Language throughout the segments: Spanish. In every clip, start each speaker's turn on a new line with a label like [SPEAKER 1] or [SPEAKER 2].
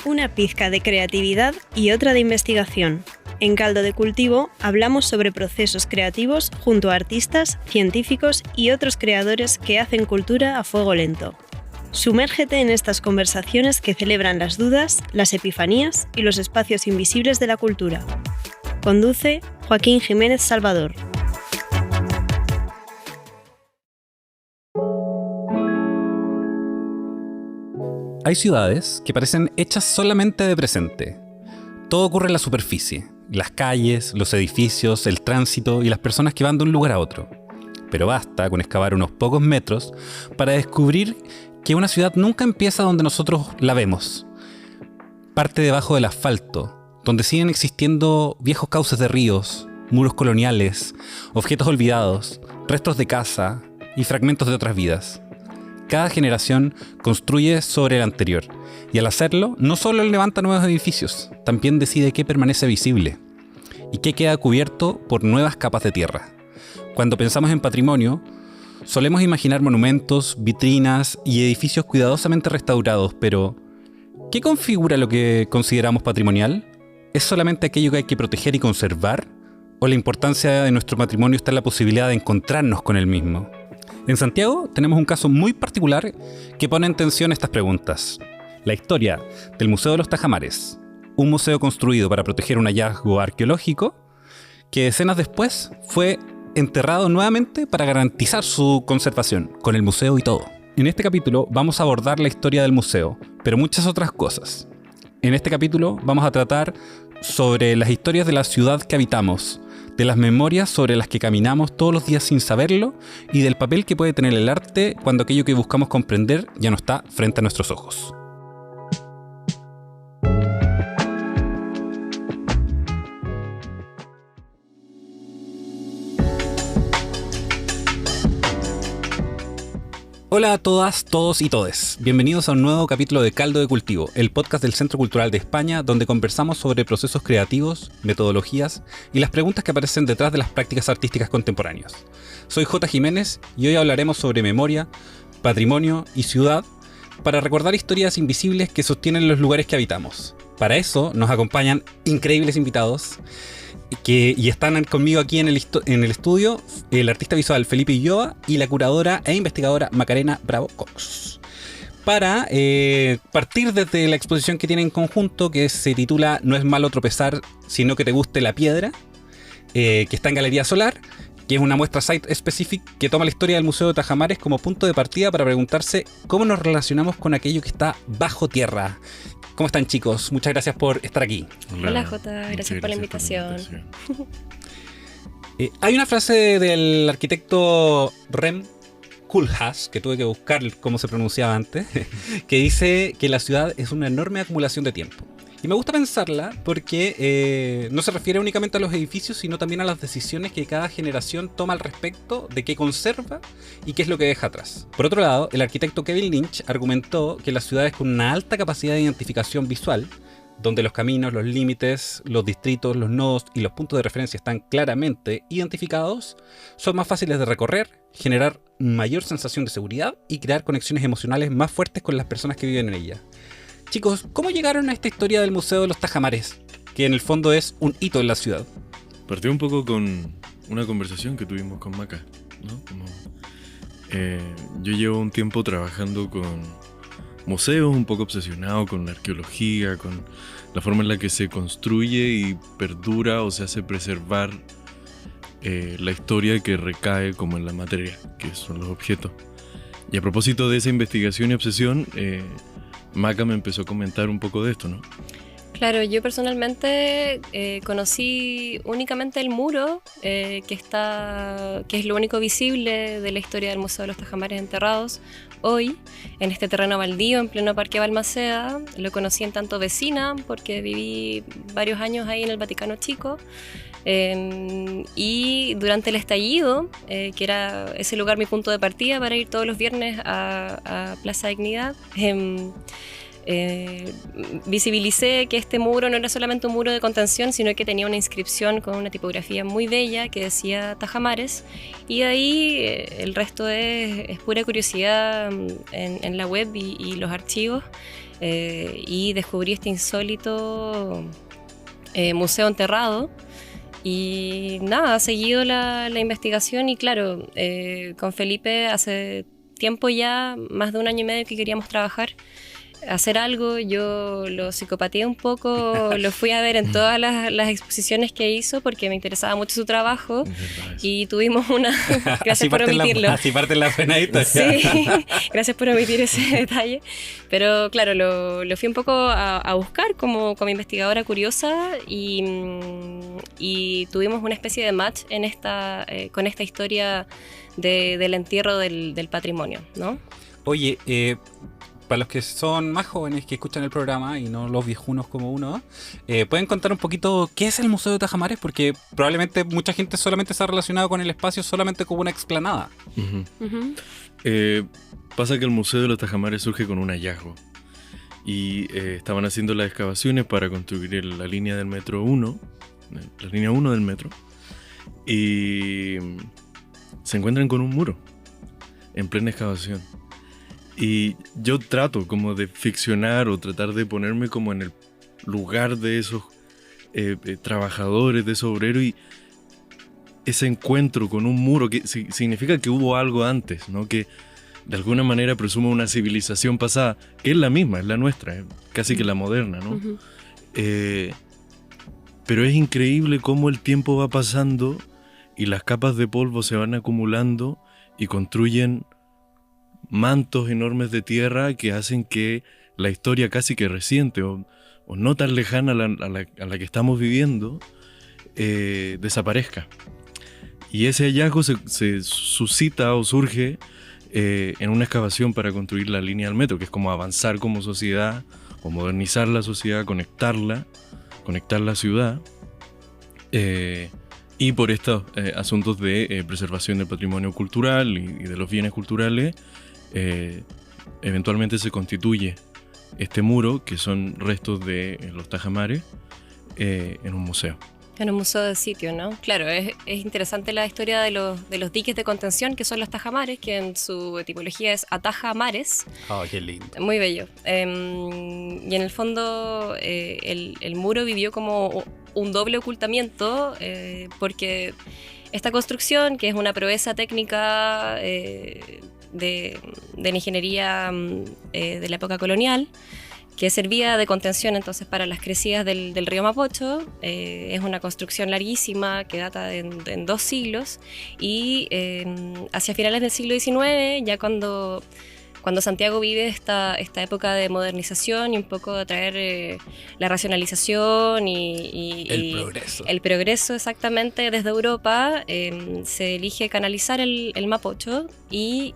[SPEAKER 1] Una pizca de creatividad y otra de investigación. En Caldo de Cultivo hablamos sobre procesos creativos junto a artistas, científicos y otros creadores que hacen cultura a fuego lento. Sumérgete en estas conversaciones que celebran las dudas, las epifanías y los espacios invisibles de la cultura. Conduce Joaquín Jiménez Salvador.
[SPEAKER 2] Hay ciudades que parecen hechas solamente de presente. Todo ocurre en la superficie, las calles, los edificios, el tránsito y las personas que van de un lugar a otro. Pero basta con excavar unos pocos metros para descubrir que una ciudad nunca empieza donde nosotros la vemos. Parte debajo del asfalto, donde siguen existiendo viejos cauces de ríos, muros coloniales, objetos olvidados, restos de casa y fragmentos de otras vidas. Cada generación construye sobre la anterior, y al hacerlo, no solo levanta nuevos edificios, también decide qué permanece visible y qué queda cubierto por nuevas capas de tierra. Cuando pensamos en patrimonio, solemos imaginar monumentos, vitrinas y edificios cuidadosamente restaurados, pero ¿qué configura lo que consideramos patrimonial? ¿Es solamente aquello que hay que proteger y conservar? ¿O la importancia de nuestro patrimonio está en la posibilidad de encontrarnos con él mismo? En Santiago tenemos un caso muy particular que pone en tensión estas preguntas. La historia del Museo de los Tajamares, un museo construido para proteger un hallazgo arqueológico que decenas después fue enterrado nuevamente para garantizar su conservación, con el museo y todo. En este capítulo vamos a abordar la historia del museo, pero muchas otras cosas. En este capítulo vamos a tratar sobre las historias de la ciudad que habitamos, de las memorias sobre las que caminamos todos los días sin saberlo y del papel que puede tener el arte cuando aquello que buscamos comprender ya no está frente a nuestros ojos. Hola a todas, todos y todes. Bienvenidos a un nuevo capítulo de Caldo de Cultivo, el podcast del Centro Cultural de España, donde conversamos sobre procesos creativos, metodologías y las preguntas que aparecen detrás de las prácticas artísticas contemporáneas. Soy J. Jiménez y hoy hablaremos sobre memoria, patrimonio y ciudad para recordar historias invisibles que sostienen los lugares que habitamos. Para eso nos acompañan increíbles invitados y están conmigo aquí en el estudio el artista visual Felipe Ulloa y la curadora e investigadora Macarena Bravo Cox. Para partir desde la exposición que tienen en conjunto, que se titula No es malo tropezar, sino que te guste la piedra, que está en Galería Solar, que es una muestra site-specific que toma la historia del Museo de Tajamares como punto de partida para preguntarse cómo nos relacionamos con aquello que está bajo tierra. ¿Cómo están, chicos? Muchas gracias por estar aquí.
[SPEAKER 3] Hola Jota, gracias por la invitación.
[SPEAKER 2] Hay una frase del arquitecto Rem Koolhaas, que tuve que buscar cómo se pronunciaba antes, que dice que la ciudad es una enorme acumulación de tiempo. Y me gusta pensarla porque no se refiere únicamente a los edificios, sino también a las decisiones que cada generación toma al respecto de qué conserva y qué es lo que deja atrás. Por otro lado, el arquitecto Kevin Lynch argumentó que las ciudades con una alta capacidad de identificación visual, donde los caminos, los límites, los distritos, los nodos y los puntos de referencia están claramente identificados, son más fáciles de recorrer, generar mayor sensación de seguridad y crear conexiones emocionales más fuertes con las personas que viven en ella. Chicos, ¿cómo llegaron a esta historia del Museo de los Tajamares? Que en el fondo es un hito en la ciudad.
[SPEAKER 3] Partió un poco con una conversación que tuvimos con Maca, ¿no? Yo llevo un tiempo trabajando con museos, un poco obsesionado con la arqueología, con la forma en la que se construye y perdura o se hace preservar la historia que recae como en la materia, que son los objetos. Y a propósito de esa investigación y obsesión, Maca me empezó a comentar un poco de esto, ¿no?
[SPEAKER 4] Claro, yo personalmente conocí únicamente el muro, que es lo único visible de la historia del Museo de los Tajamares enterrados hoy, en este terreno baldío, en pleno Parque Balmaceda. Lo conocí en tanto vecina, porque viví varios años ahí en el Vaticano Chico, y durante el estallido, que era ese lugar mi punto de partida para ir todos los viernes a Plaza Dignidad, visibilicé que este muro no era solamente un muro de contención, sino que tenía una inscripción con una tipografía muy bella que decía Tajamares, y de ahí el resto es pura curiosidad en la web y los archivos, y descubrí este insólito museo enterrado. Y nada, ha seguido la investigación y claro, con Felipe hace tiempo ya, más de 1 año y medio que queríamos hacer algo. Yo lo psicopateé un poco, lo fui a ver en todas las exposiciones que hizo porque me interesaba mucho su trabajo y tuvimos una... Gracias por omitirlo.
[SPEAKER 2] Así parte la buena
[SPEAKER 4] historia. Sí, gracias por omitir ese detalle. Pero claro, lo fui un poco a buscar como investigadora curiosa y tuvimos una especie de match con esta historia del entierro del patrimonio, ¿no?
[SPEAKER 2] Oye, para los que son más jóvenes que escuchan el programa y no los viejunos como uno, ¿pueden contar un poquito qué es el Museo de Tajamares? Porque probablemente mucha gente solamente se ha relacionado con el espacio solamente como una explanada.
[SPEAKER 3] Pasa que el Museo de los Tajamares surge con un hallazgo. Y estaban haciendo las excavaciones para construir la línea del metro 1, la línea 1 del metro. Y se encuentran con un muro en plena excavación. Y yo trato como de ficcionar o tratar de ponerme como en el lugar de esos trabajadores, de esos obreros, y ese encuentro con un muro que significa que hubo algo antes, ¿no? Que de alguna manera presume una civilización pasada, que es la misma, es la nuestra, casi que la moderna, ¿no?
[SPEAKER 4] Uh-huh.
[SPEAKER 3] Pero es increíble cómo el tiempo va pasando y las capas de polvo se van acumulando y construyen mantos enormes de tierra que hacen que la historia casi que reciente o no tan lejana a la que estamos viviendo desaparezca. Y ese hallazgo se suscita o surge en una excavación para construir la línea del metro, que es como avanzar como sociedad o modernizar la sociedad, conectar la ciudad, y por estos asuntos de preservación del patrimonio cultural y de los bienes culturales, eventualmente se constituye este muro, que son restos de los Tajamares, en un museo.
[SPEAKER 4] En un museo de sitio, ¿no? Claro, es interesante la historia de los diques de contención, que son los tajamares, que en su etimología es ataja mares.
[SPEAKER 2] Oh, qué lindo.
[SPEAKER 4] Muy bello. Y en el fondo el muro vivió como un doble ocultamiento, porque esta construcción, que es una proeza técnica de la ingeniería de la época colonial, que servía de contención entonces para las crecidas del río Mapocho, es una construcción larguísima que data en 2 siglos, y hacia finales del siglo XIX, ya cuando Santiago vive esta época de modernización y un poco de traer la racionalización y el progreso exactamente desde Europa, se elige canalizar el Mapocho, y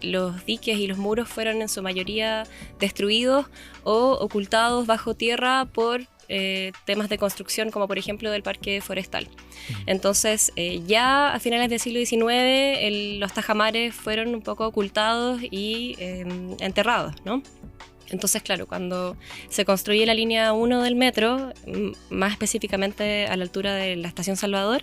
[SPEAKER 4] los diques y los muros fueron en su mayoría destruidos o ocultados bajo tierra por temas de construcción, como por ejemplo del parque forestal. Entonces ya a finales del siglo XIX los tajamares fueron un poco ocultados y enterrados, ¿no? Entonces, claro, cuando se construye la línea 1 del metro, más específicamente a la altura de la estación Salvador,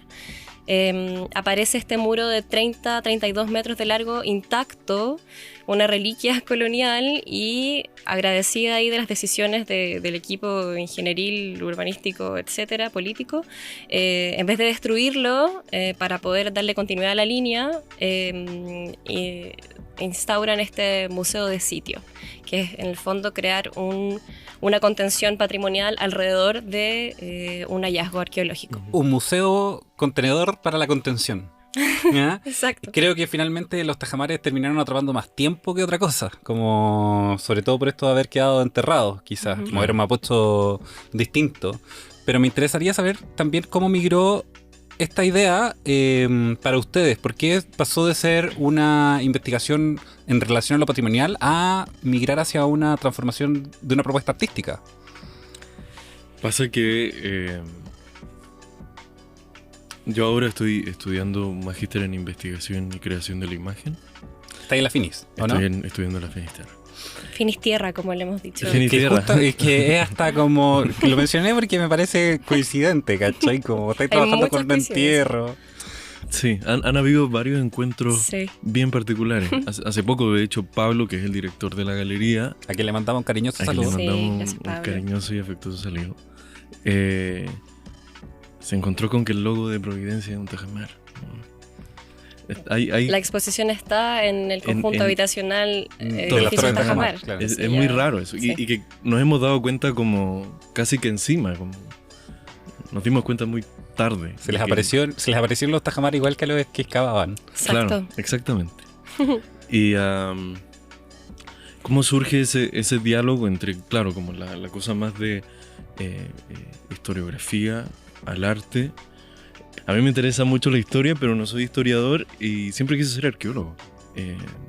[SPEAKER 4] aparece este muro de 30-32 metros de largo intacto, una reliquia colonial, y agradecida ahí de las decisiones del equipo ingenieril, urbanístico, etcétera, político, en vez de destruirlo para poder darle continuidad a la línea, instauran este museo de sitio, que es en el fondo crear una contención patrimonial alrededor de un hallazgo arqueológico.
[SPEAKER 2] Un museo contenedor para la contención. ¿Ya?
[SPEAKER 4] Exacto.
[SPEAKER 2] Creo que finalmente los tajamares terminaron atrapando más tiempo que otra cosa, como sobre todo por esto de haber quedado enterrados, quizás, como era un Mapocho distinto. Pero me interesaría saber también cómo migró esta idea para ustedes. ¿Por qué pasó de ser una investigación en relación a lo patrimonial a migrar hacia una transformación de una propuesta artística?
[SPEAKER 3] Pasa que yo ahora estoy estudiando un magíster en investigación y creación de la imagen,
[SPEAKER 2] Está en la Finis, ¿o no?
[SPEAKER 3] Estoy estudiando la Finisterra.
[SPEAKER 4] Finistierra, como le hemos dicho.
[SPEAKER 3] Finistierra.
[SPEAKER 2] Es que es hasta como... que lo mencioné porque me parece coincidente, ¿cachai? Como estáis trabajando
[SPEAKER 4] muchas
[SPEAKER 2] con un
[SPEAKER 4] coincidencias.
[SPEAKER 2] entierro.
[SPEAKER 3] Sí, han habido varios encuentros
[SPEAKER 4] Sí.
[SPEAKER 3] bien particulares. Hace poco, de hecho, Pablo, que es el director de la galería,
[SPEAKER 2] A quien le mandamos un cariñoso
[SPEAKER 3] a quien le
[SPEAKER 2] saludo.
[SPEAKER 4] Sí,
[SPEAKER 3] mandamos
[SPEAKER 4] gracias,
[SPEAKER 3] un
[SPEAKER 4] Pablo.
[SPEAKER 3] cariñoso y afectuoso saludo, se encontró con que el logo de Providencia es un tajamar.
[SPEAKER 4] La exposición está en el conjunto
[SPEAKER 3] en-
[SPEAKER 4] habitacional
[SPEAKER 2] Todas las
[SPEAKER 4] edificio
[SPEAKER 2] torres de
[SPEAKER 4] Tajamar.
[SPEAKER 2] Tajamar, claro.
[SPEAKER 3] Es
[SPEAKER 4] Sí,
[SPEAKER 3] muy
[SPEAKER 4] ya-
[SPEAKER 3] raro eso.
[SPEAKER 4] sí.
[SPEAKER 3] Y que nos hemos dado cuenta como casi que encima. Como nos dimos cuenta muy tarde.
[SPEAKER 2] Se les
[SPEAKER 3] de que-
[SPEAKER 2] aparecieron los tajamares igual que a los que excavaban.
[SPEAKER 4] Exacto.
[SPEAKER 3] Claro, exactamente. Y cómo surge ese diálogo entre, claro, como la cosa más de historiografía al arte. A mí me interesa mucho la historia, pero no soy historiador y siempre quise ser arqueólogo.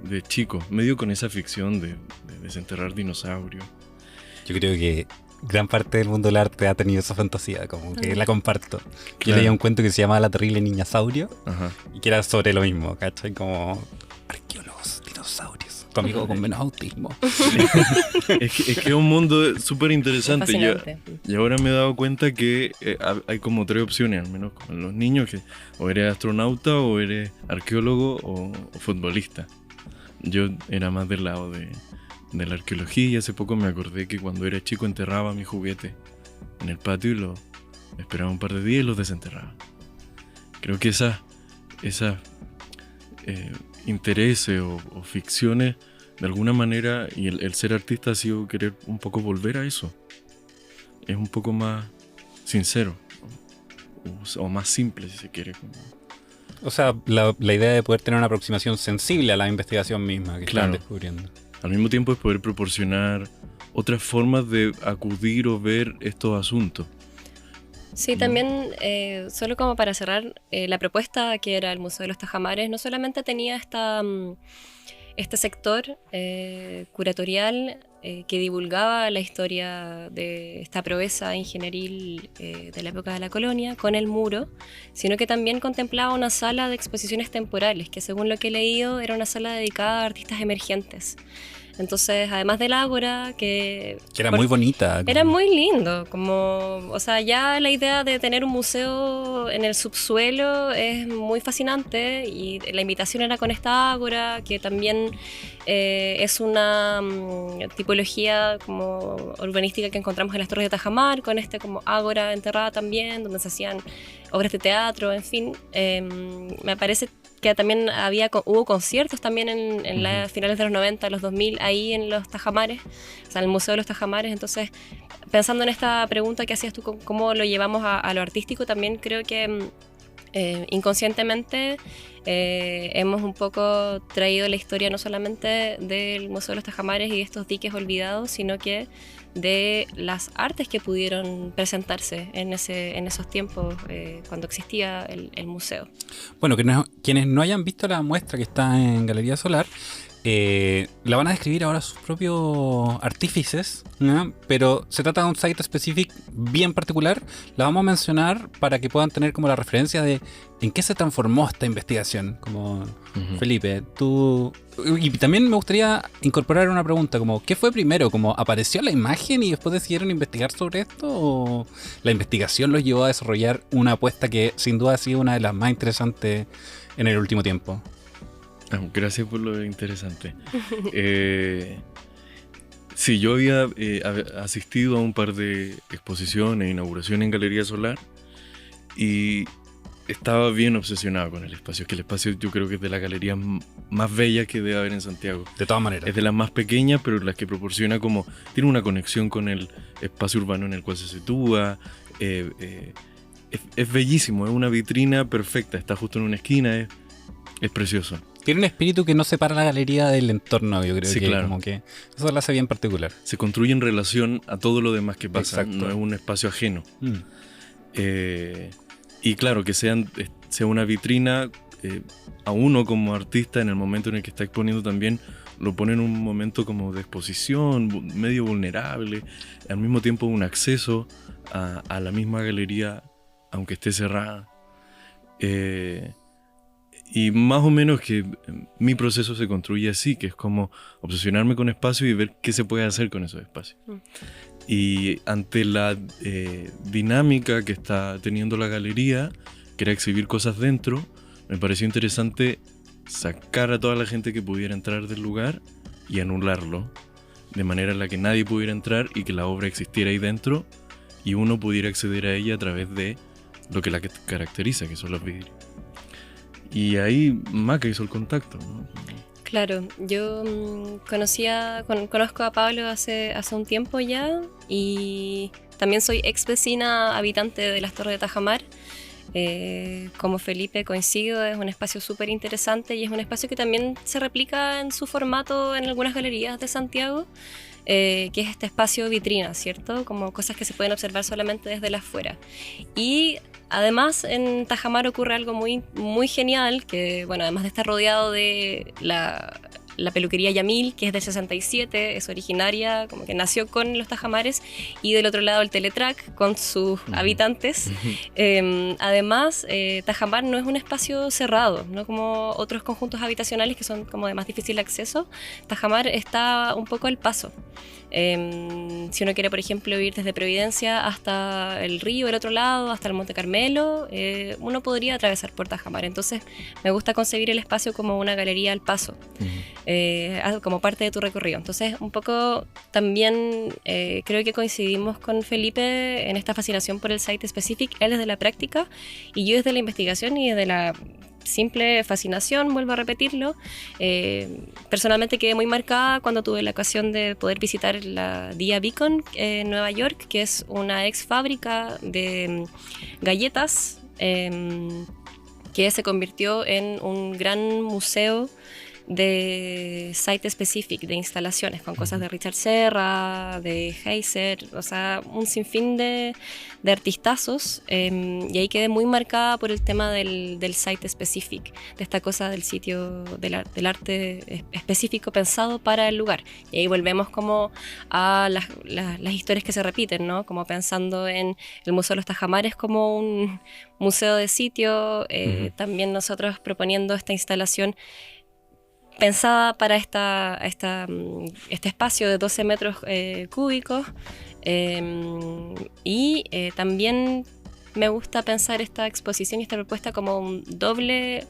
[SPEAKER 3] De chico, medio con esa ficción de desenterrar dinosaurios.
[SPEAKER 2] Yo creo que gran parte del mundo del arte ha tenido esa fantasía, como que la comparto. Yo
[SPEAKER 3] Claro.
[SPEAKER 2] leía un cuento que se llamaba La terrible niña saurio
[SPEAKER 3] Ajá.
[SPEAKER 2] y que era sobre lo mismo, ¿cachai? Como arqueólogos, dinosaurios, tu amigo con menos autismo.
[SPEAKER 3] Es que es un mundo súper interesante.
[SPEAKER 4] Fascinante.
[SPEAKER 3] Y ahora me he dado cuenta que hay como tres opciones, al menos con los niños, que o eres astronauta, o eres arqueólogo, o futbolista. Yo era más del lado de la arqueología, y hace poco me acordé que cuando era chico enterraba mi juguete en el patio y lo esperaba un par de días y los desenterraba. Creo que esas intereses o ficciones, de alguna manera, y el ser artista ha sido querer un poco volver a eso. Es un poco más sincero, o más simple, si se quiere.
[SPEAKER 2] O sea, la idea de poder tener una aproximación sensible a la investigación misma que
[SPEAKER 3] Claro.
[SPEAKER 2] están descubriendo.
[SPEAKER 3] Al mismo tiempo es poder proporcionar otras formas de acudir o ver estos asuntos.
[SPEAKER 4] Sí, también, solo como para cerrar, la propuesta que era el Museo de los Tajamares no solamente tenía este sector curatorial que divulgaba la historia de esta proeza ingenieril de la época de la colonia con el muro, sino que también contemplaba una sala de exposiciones temporales, que según lo que he leído era una sala dedicada a artistas emergentes. Entonces, además del Ágora, que
[SPEAKER 2] era muy bonita.
[SPEAKER 4] era muy lindo, o sea, ya la idea de tener un museo en el subsuelo es muy fascinante, y la invitación era con esta ágora, que también es una tipología como urbanística que encontramos en las Torres de Tajamar, con como ágora enterrada también, donde se hacían obras de teatro, en fin. Me parece que también hubo conciertos también en las finales de los 90, los 2000, ahí en los Tajamares, o sea, en el Museo de los Tajamares. Entonces, pensando en esta pregunta que hacías tú, cómo lo llevamos a lo artístico, también creo que inconscientemente hemos un poco traído la historia no solamente del Museo de los Tajamares y de estos diques olvidados, sino que de las artes que pudieron presentarse en esos tiempos cuando existía el museo.
[SPEAKER 2] Bueno, quienes no hayan visto la muestra que está en Galería Solar, la van a describir ahora sus propios artífices, ¿no? Pero se trata de un site específico bien particular. La vamos a mencionar para que puedan tener como la referencia de en qué se transformó esta investigación. Como Felipe, tú... Y también me gustaría incorporar una pregunta, como ¿qué fue primero? ¿Como apareció la imagen y después decidieron investigar sobre esto? ¿O la investigación los llevó a desarrollar una apuesta que sin duda ha sido una de las más interesantes en el último tiempo?
[SPEAKER 3] Gracias por lo interesante. Sí, yo había asistido a un par de exposiciones e inauguraciones en Galería Solar y estaba bien obsesionado con el espacio, que el espacio yo creo que es de las galerías más bellas que debe haber en Santiago.
[SPEAKER 2] De todas maneras.
[SPEAKER 3] Es de las más pequeñas, pero las que proporciona tiene una conexión con el espacio urbano en el cual se sitúa. Es bellísimo, es una vitrina perfecta, está justo en una esquina, es precioso.
[SPEAKER 2] Tiene un espíritu que no separa la galería del entorno, yo creo.
[SPEAKER 3] Sí,
[SPEAKER 2] que
[SPEAKER 3] claro.
[SPEAKER 2] como que eso lo hace bien particular.
[SPEAKER 3] Se construye en relación a todo lo demás que pasa,
[SPEAKER 2] Exacto.
[SPEAKER 3] no es un espacio ajeno. Y claro, que sea una vitrina, a uno como artista en el momento en el que está exponiendo también, lo pone en un momento como de exposición, medio vulnerable, al mismo tiempo un acceso a la misma galería, aunque esté cerrada. Y más o menos que mi proceso se construye así, que es como obsesionarme con espacio y ver qué se puede hacer con esos espacios. Y ante la dinámica que está teniendo la galería, que era exhibir cosas dentro, me pareció interesante sacar a toda la gente que pudiera entrar del lugar y anularlo, de manera en la que nadie pudiera entrar y que la obra existiera ahí dentro y uno pudiera acceder a ella a través de lo que la caracteriza, que son los vidrios. Y ahí Maca hizo el contacto, ¿no?
[SPEAKER 4] Claro, yo conozco a Pablo hace un tiempo ya y también soy ex vecina habitante de las Torres de Tajamar. Como Felipe coincido, es un espacio súper interesante y es un espacio que también se replica en su formato en algunas galerías de Santiago, que es este espacio vitrina, ¿cierto? Como cosas que se pueden observar solamente desde la afuera. Y además en Tajamar ocurre algo muy, muy genial, que bueno, además de estar rodeado de la peluquería Yamil, que es del 67, es originaria, como que nació con los Tajamares, y del otro lado el Teletrack con sus habitantes. Además, Tajamar no es un espacio cerrado, no como otros conjuntos habitacionales que son como de más difícil acceso. Tajamar está un poco al paso. Si uno quiere, por ejemplo, ir desde Providencia hasta el río, el otro lado, hasta el Monte Carmelo, uno podría atravesar por Tajamar. Entonces, me gusta concebir el espacio como una galería al paso, como parte de tu recorrido. Entonces, un poco también creo que coincidimos con Felipe en esta fascinación por el site specific. Él desde la práctica y yo desde la investigación y desde la simple fascinación, vuelvo a repetirlo. Personalmente quedé muy marcada cuando tuve la ocasión de poder visitar la Dia Beacon en Nueva York, que es una ex fábrica de galletas que se convirtió en un gran museo de site specific, de instalaciones, con cosas de Richard Serra, de Heiser, o sea, un sinfín de artistazos, y ahí quedé muy marcada por el tema del site specific, de esta cosa del sitio, del arte específico pensado para el lugar. Y ahí volvemos como a las historias que se repiten, ¿no? Como pensando en el Museo de los Tajamares como un museo de sitio, también nosotros proponiendo esta instalación pensada para este espacio de 12 metros cúbicos, y también me gusta pensar esta exposición y esta propuesta como un doble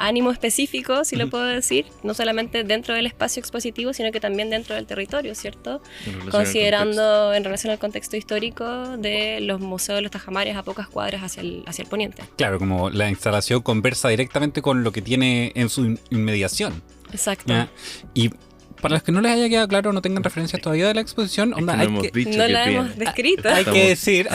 [SPEAKER 4] ánimo específico, si lo puedo decir, no solamente dentro del espacio expositivo, sino que también dentro del territorio, ¿cierto? Considerando en relación al contexto histórico de los museos de los Tajamares a pocas cuadras hacia el poniente.
[SPEAKER 2] Claro, como la instalación conversa directamente con lo que tiene en su inmediación.
[SPEAKER 4] Exacto.
[SPEAKER 2] Y para los que no les haya quedado claro, no tengan referencias todavía de la exposición,
[SPEAKER 3] No
[SPEAKER 4] la hemos descrito.
[SPEAKER 2] Hay que decir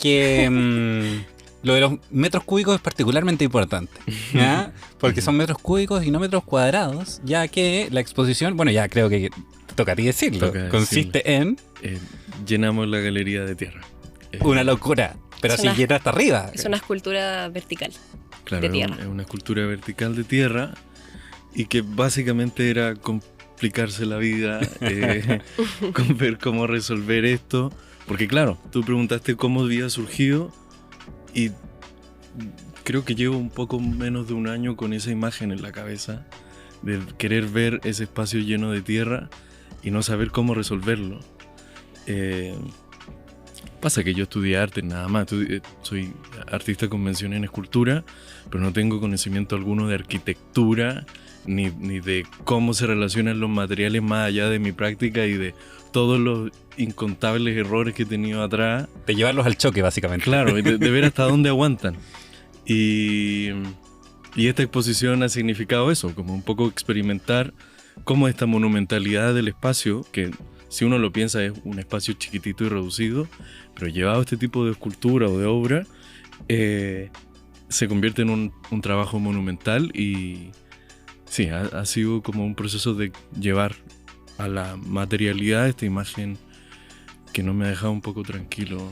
[SPEAKER 2] que lo de los metros cúbicos es particularmente importante, ¿ya? Porque son metros cúbicos y no metros cuadrados, ya que la exposición, bueno, ya creo que te toca a ti decirlo, consiste en...
[SPEAKER 3] llenamos la galería de tierra.
[SPEAKER 2] Una locura, pero así llena hasta arriba.
[SPEAKER 4] Es una escultura vertical,
[SPEAKER 3] claro,
[SPEAKER 4] de tierra.
[SPEAKER 3] Es una escultura vertical de tierra y que básicamente era complicarse la vida con ver cómo resolver esto. Porque claro, tú preguntaste cómo había surgido y creo que llevo un poco menos de un año con esa imagen en la cabeza de querer ver ese espacio lleno de tierra y no saber cómo resolverlo. Pasa que yo estudié arte nada más, soy artista con mención en escultura, pero no tengo conocimiento alguno de arquitectura ni de cómo se relacionan los materiales más allá de mi práctica y de todos los incontables errores que he tenido atrás.
[SPEAKER 2] De llevarlos al choque, básicamente.
[SPEAKER 3] Claro, de ver hasta dónde aguantan. Y esta exposición ha significado eso, como un poco experimentar cómo esta monumentalidad del espacio, que si uno lo piensa es un espacio chiquitito y reducido, pero llevado a este tipo de escultura o de obra, se convierte en un trabajo monumental y sí, ha sido como un proceso de llevar a la materialidad esta imagen que no me ha dejado un poco tranquilo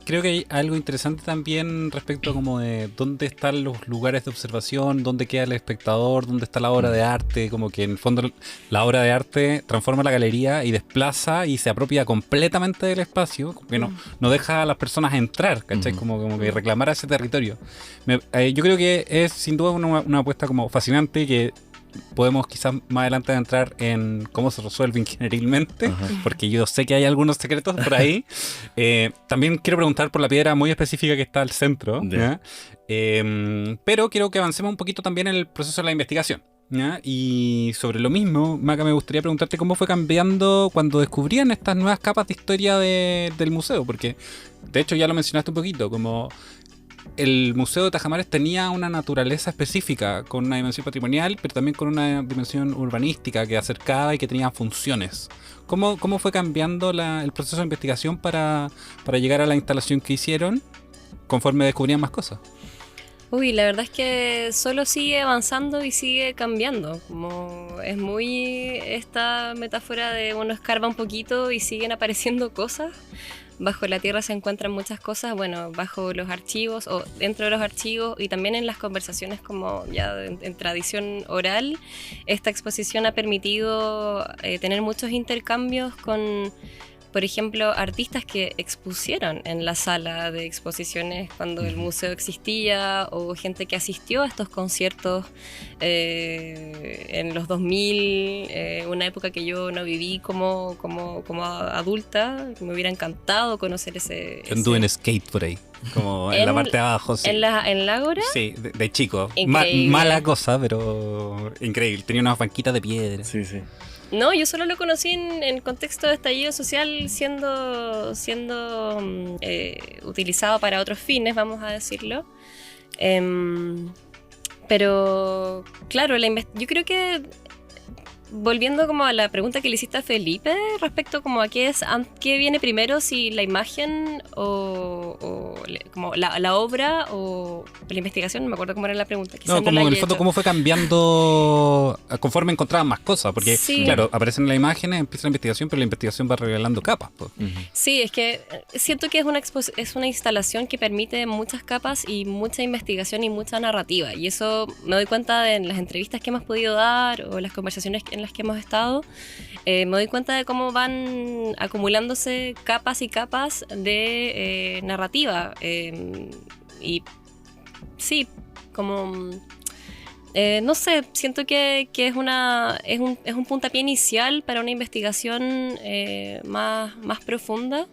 [SPEAKER 2] creo que hay algo interesante también respecto a como de dónde están los lugares de observación, dónde queda el espectador, dónde está la obra de arte, como que en el fondo la obra de arte transforma la galería y desplaza y se apropia completamente del espacio, como que no deja a las personas entrar, ¿cachai? Como que reclamar ese territorio. Yo creo que es sin duda una apuesta como fascinante que podemos quizás más adelante entrar en cómo se resuelve ingenierilmente, porque yo sé que hay algunos secretos por ahí. También quiero preguntar por la piedra muy específica que está al centro, ¿ya? Pero quiero que avancemos un poquito también en el proceso de la investigación, ¿ya? Y sobre lo mismo, Maca, me gustaría preguntarte cómo fue cambiando cuando descubrían estas nuevas capas de historia del museo, porque de hecho ya lo mencionaste un poquito, como el Museo de Tajamares tenía una naturaleza específica, con una dimensión patrimonial, pero también con una dimensión urbanística que acercaba y que tenía funciones. ¿Cómo fue cambiando el proceso de investigación para llegar a la instalación que hicieron conforme descubrían más cosas?
[SPEAKER 4] Uy, la verdad es que solo sigue avanzando y sigue cambiando. Como es muy esta metáfora de uno escarba un poquito y siguen apareciendo cosas. Bajo la tierra se encuentran muchas cosas, bueno, bajo los archivos o dentro de los archivos y también en las conversaciones como ya en tradición oral. Esta exposición ha permitido tener muchos intercambios con, por ejemplo, artistas que expusieron en la sala de exposiciones cuando el museo existía, o gente que asistió a estos conciertos en los 2000, una época que yo no viví como adulta. Me hubiera encantado conocer ese...
[SPEAKER 2] Yo anduve en skate por ahí, como en la parte de abajo. Sí.
[SPEAKER 4] ¿En la Ágora?
[SPEAKER 2] Sí, de chico.
[SPEAKER 4] Increíble.
[SPEAKER 2] Mala cosa, pero increíble. Tenía unas banquitas de piedra.
[SPEAKER 3] Sí, sí.
[SPEAKER 4] No, yo solo lo conocí en contexto de estallido social, siendo utilizado para otros fines, vamos a decirlo. Pero, claro, yo creo que, volviendo como a la pregunta que le hiciste a Felipe respecto como a qué viene primero, si la imagen o como la obra o la investigación, no me acuerdo cómo era la pregunta.
[SPEAKER 2] No, como en el fondo cómo fue cambiando conforme encontraban más cosas, porque
[SPEAKER 4] sí,
[SPEAKER 2] claro, aparecen las imágenes, empieza la investigación, pero la investigación va revelando capas. Pues.
[SPEAKER 4] Sí, es que siento que es una instalación que permite muchas capas y mucha investigación y mucha narrativa, y eso me doy cuenta en las entrevistas que hemos podido dar o las conversaciones en las que hemos estado. Me doy cuenta de cómo van acumulándose capas y capas de narrativa, y sí, como no sé, siento que es un puntapié inicial para una investigación más profunda.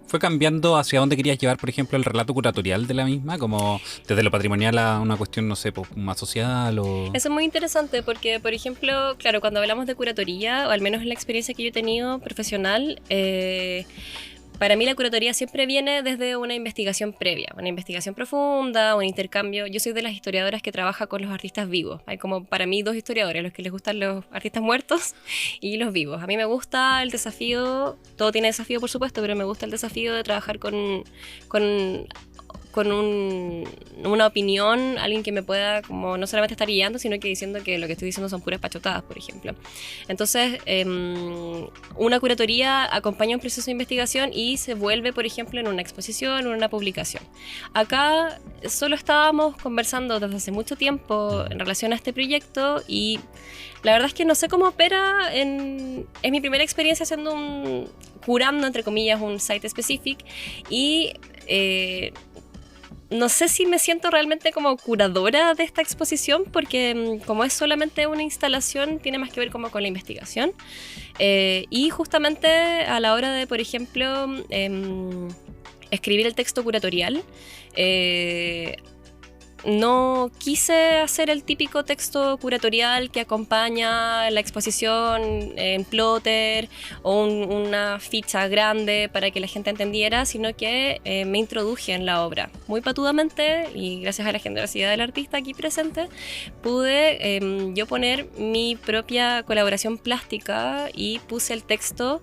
[SPEAKER 2] ¿Fue cambiando hacia dónde querías llevar, por ejemplo, el relato curatorial de la misma? Como desde lo patrimonial a una cuestión, no sé, más social o...
[SPEAKER 4] Eso es muy interesante porque, por ejemplo, claro, cuando hablamos de curatoría, o al menos en la experiencia que yo he tenido profesional, para mí la curatoría siempre viene desde una investigación previa, una investigación profunda, un intercambio. Yo soy de las historiadoras que trabaja con los artistas vivos. Hay como para mí dos historiadores, los que les gustan los artistas muertos y los vivos. A mí me gusta el desafío, todo tiene desafío por supuesto, pero me gusta el desafío de trabajar con una opinión, alguien que me pueda como no solamente estar guiando, sino que diciendo que lo que estoy diciendo son puras pachotadas, por ejemplo. Entonces, una curatoría acompaña un proceso de investigación y se vuelve, por ejemplo, en una exposición o en una publicación. Acá solo estábamos conversando desde hace mucho tiempo en relación a este proyecto y la verdad es que no sé cómo opera. Es mi primera experiencia haciendo curando, entre comillas, un site specific y... no sé si me siento realmente como curadora de esta exposición porque como es solamente una instalación tiene más que ver como con la investigación, y justamente a la hora de, por ejemplo, escribir el texto curatorial, no quise hacer el típico texto curatorial que acompaña la exposición en plotter o una ficha grande para que la gente entendiera, sino que me introduje en la obra muy patudamente, y gracias a la generosidad del artista aquí presente pude yo poner mi propia colaboración plástica y puse el texto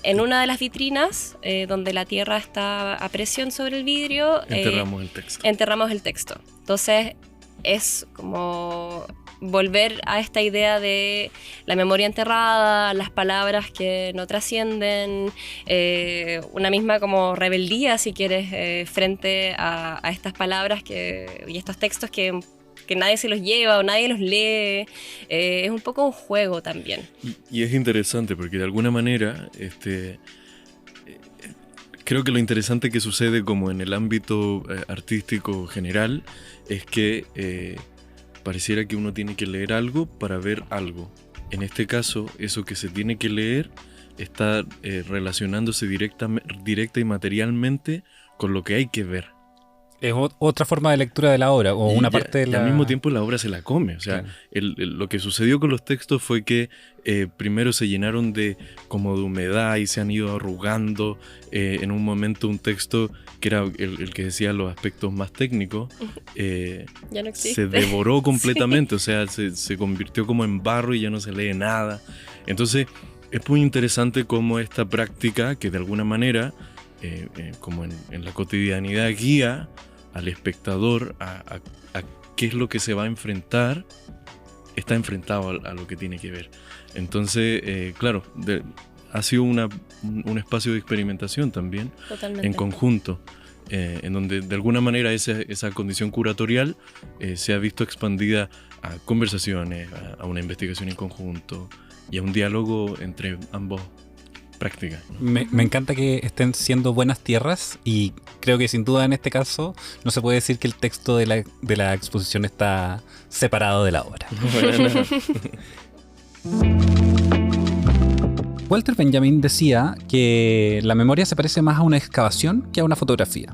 [SPEAKER 4] en una de las vitrinas, donde la tierra está a presión sobre el vidrio.
[SPEAKER 3] Enterramos el texto.
[SPEAKER 4] Enterramos el texto. Entonces, es como volver a esta idea de la memoria enterrada, las palabras que no trascienden, una misma como rebeldía, si quieres, frente a estas palabras y estos textos que nadie se los lleva o nadie los lee. Es un poco un juego también.
[SPEAKER 3] Y es interesante porque de alguna manera creo que lo interesante que sucede como en el ámbito artístico general es que pareciera que uno tiene que leer algo para ver algo. En este caso, eso que se tiene que leer está relacionándose directa y materialmente con lo que hay que ver.
[SPEAKER 2] Es otra forma de lectura de la obra, o una parte de la...
[SPEAKER 3] Y al mismo tiempo la obra se la come. O sea, claro. Lo que sucedió con los textos fue que primero se llenaron como de humedad y se han ido arrugando. En un momento un texto que era el que decía los aspectos más técnicos,
[SPEAKER 4] ya no existe.
[SPEAKER 3] Se devoró completamente. Sí. O sea, se convirtió como en barro y ya no se lee nada. Entonces es muy interesante cómo esta práctica, que de alguna manera, como en la cotidianidad, guía al espectador a qué es lo que se va a enfrentar, está enfrentado a lo que tiene que ver. Entonces, claro, ha sido un espacio de experimentación también. Totalmente. En conjunto, en donde de alguna manera esa condición curatorial se ha visto expandida a conversaciones, a una investigación en conjunto y a un diálogo entre ambos prácticas.
[SPEAKER 2] Me encanta que estén siendo buenas tierras, y creo que sin duda en este caso no se puede decir que el texto de la exposición está separado de la obra. Walter Benjamin decía que la memoria se parece más a una excavación que a una fotografía.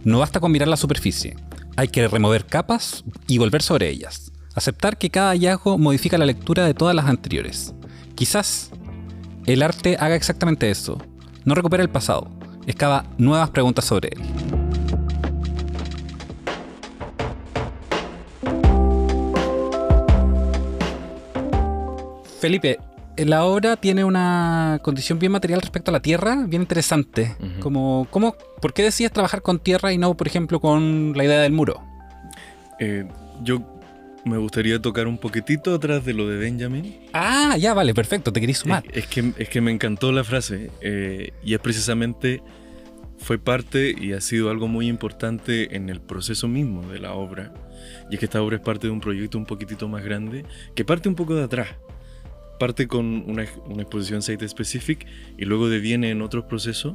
[SPEAKER 2] No basta con mirar la superficie, hay que remover capas y volver sobre ellas. Aceptar que cada hallazgo modifica la lectura de todas las anteriores. Quizás el arte haga exactamente eso. No recupera el pasado, excava nuevas preguntas sobre él. Felipe, la obra tiene una condición bien material respecto a la tierra, bien interesante. Uh-huh. ¿Por qué decides trabajar con tierra y no, por ejemplo, con la idea del muro?
[SPEAKER 3] Yo me gustaría tocar un poquitito atrás de lo de Benjamin.
[SPEAKER 2] Ah, ya, vale, perfecto, te quería sumar.
[SPEAKER 3] Es que me encantó la frase, y es precisamente, fue parte y ha sido algo muy importante en el proceso mismo de la obra. Y es que esta obra es parte de un proyecto un poquitito más grande, que parte un poco de atrás. Parte con una exposición Site Specific y luego deviene en otros procesos.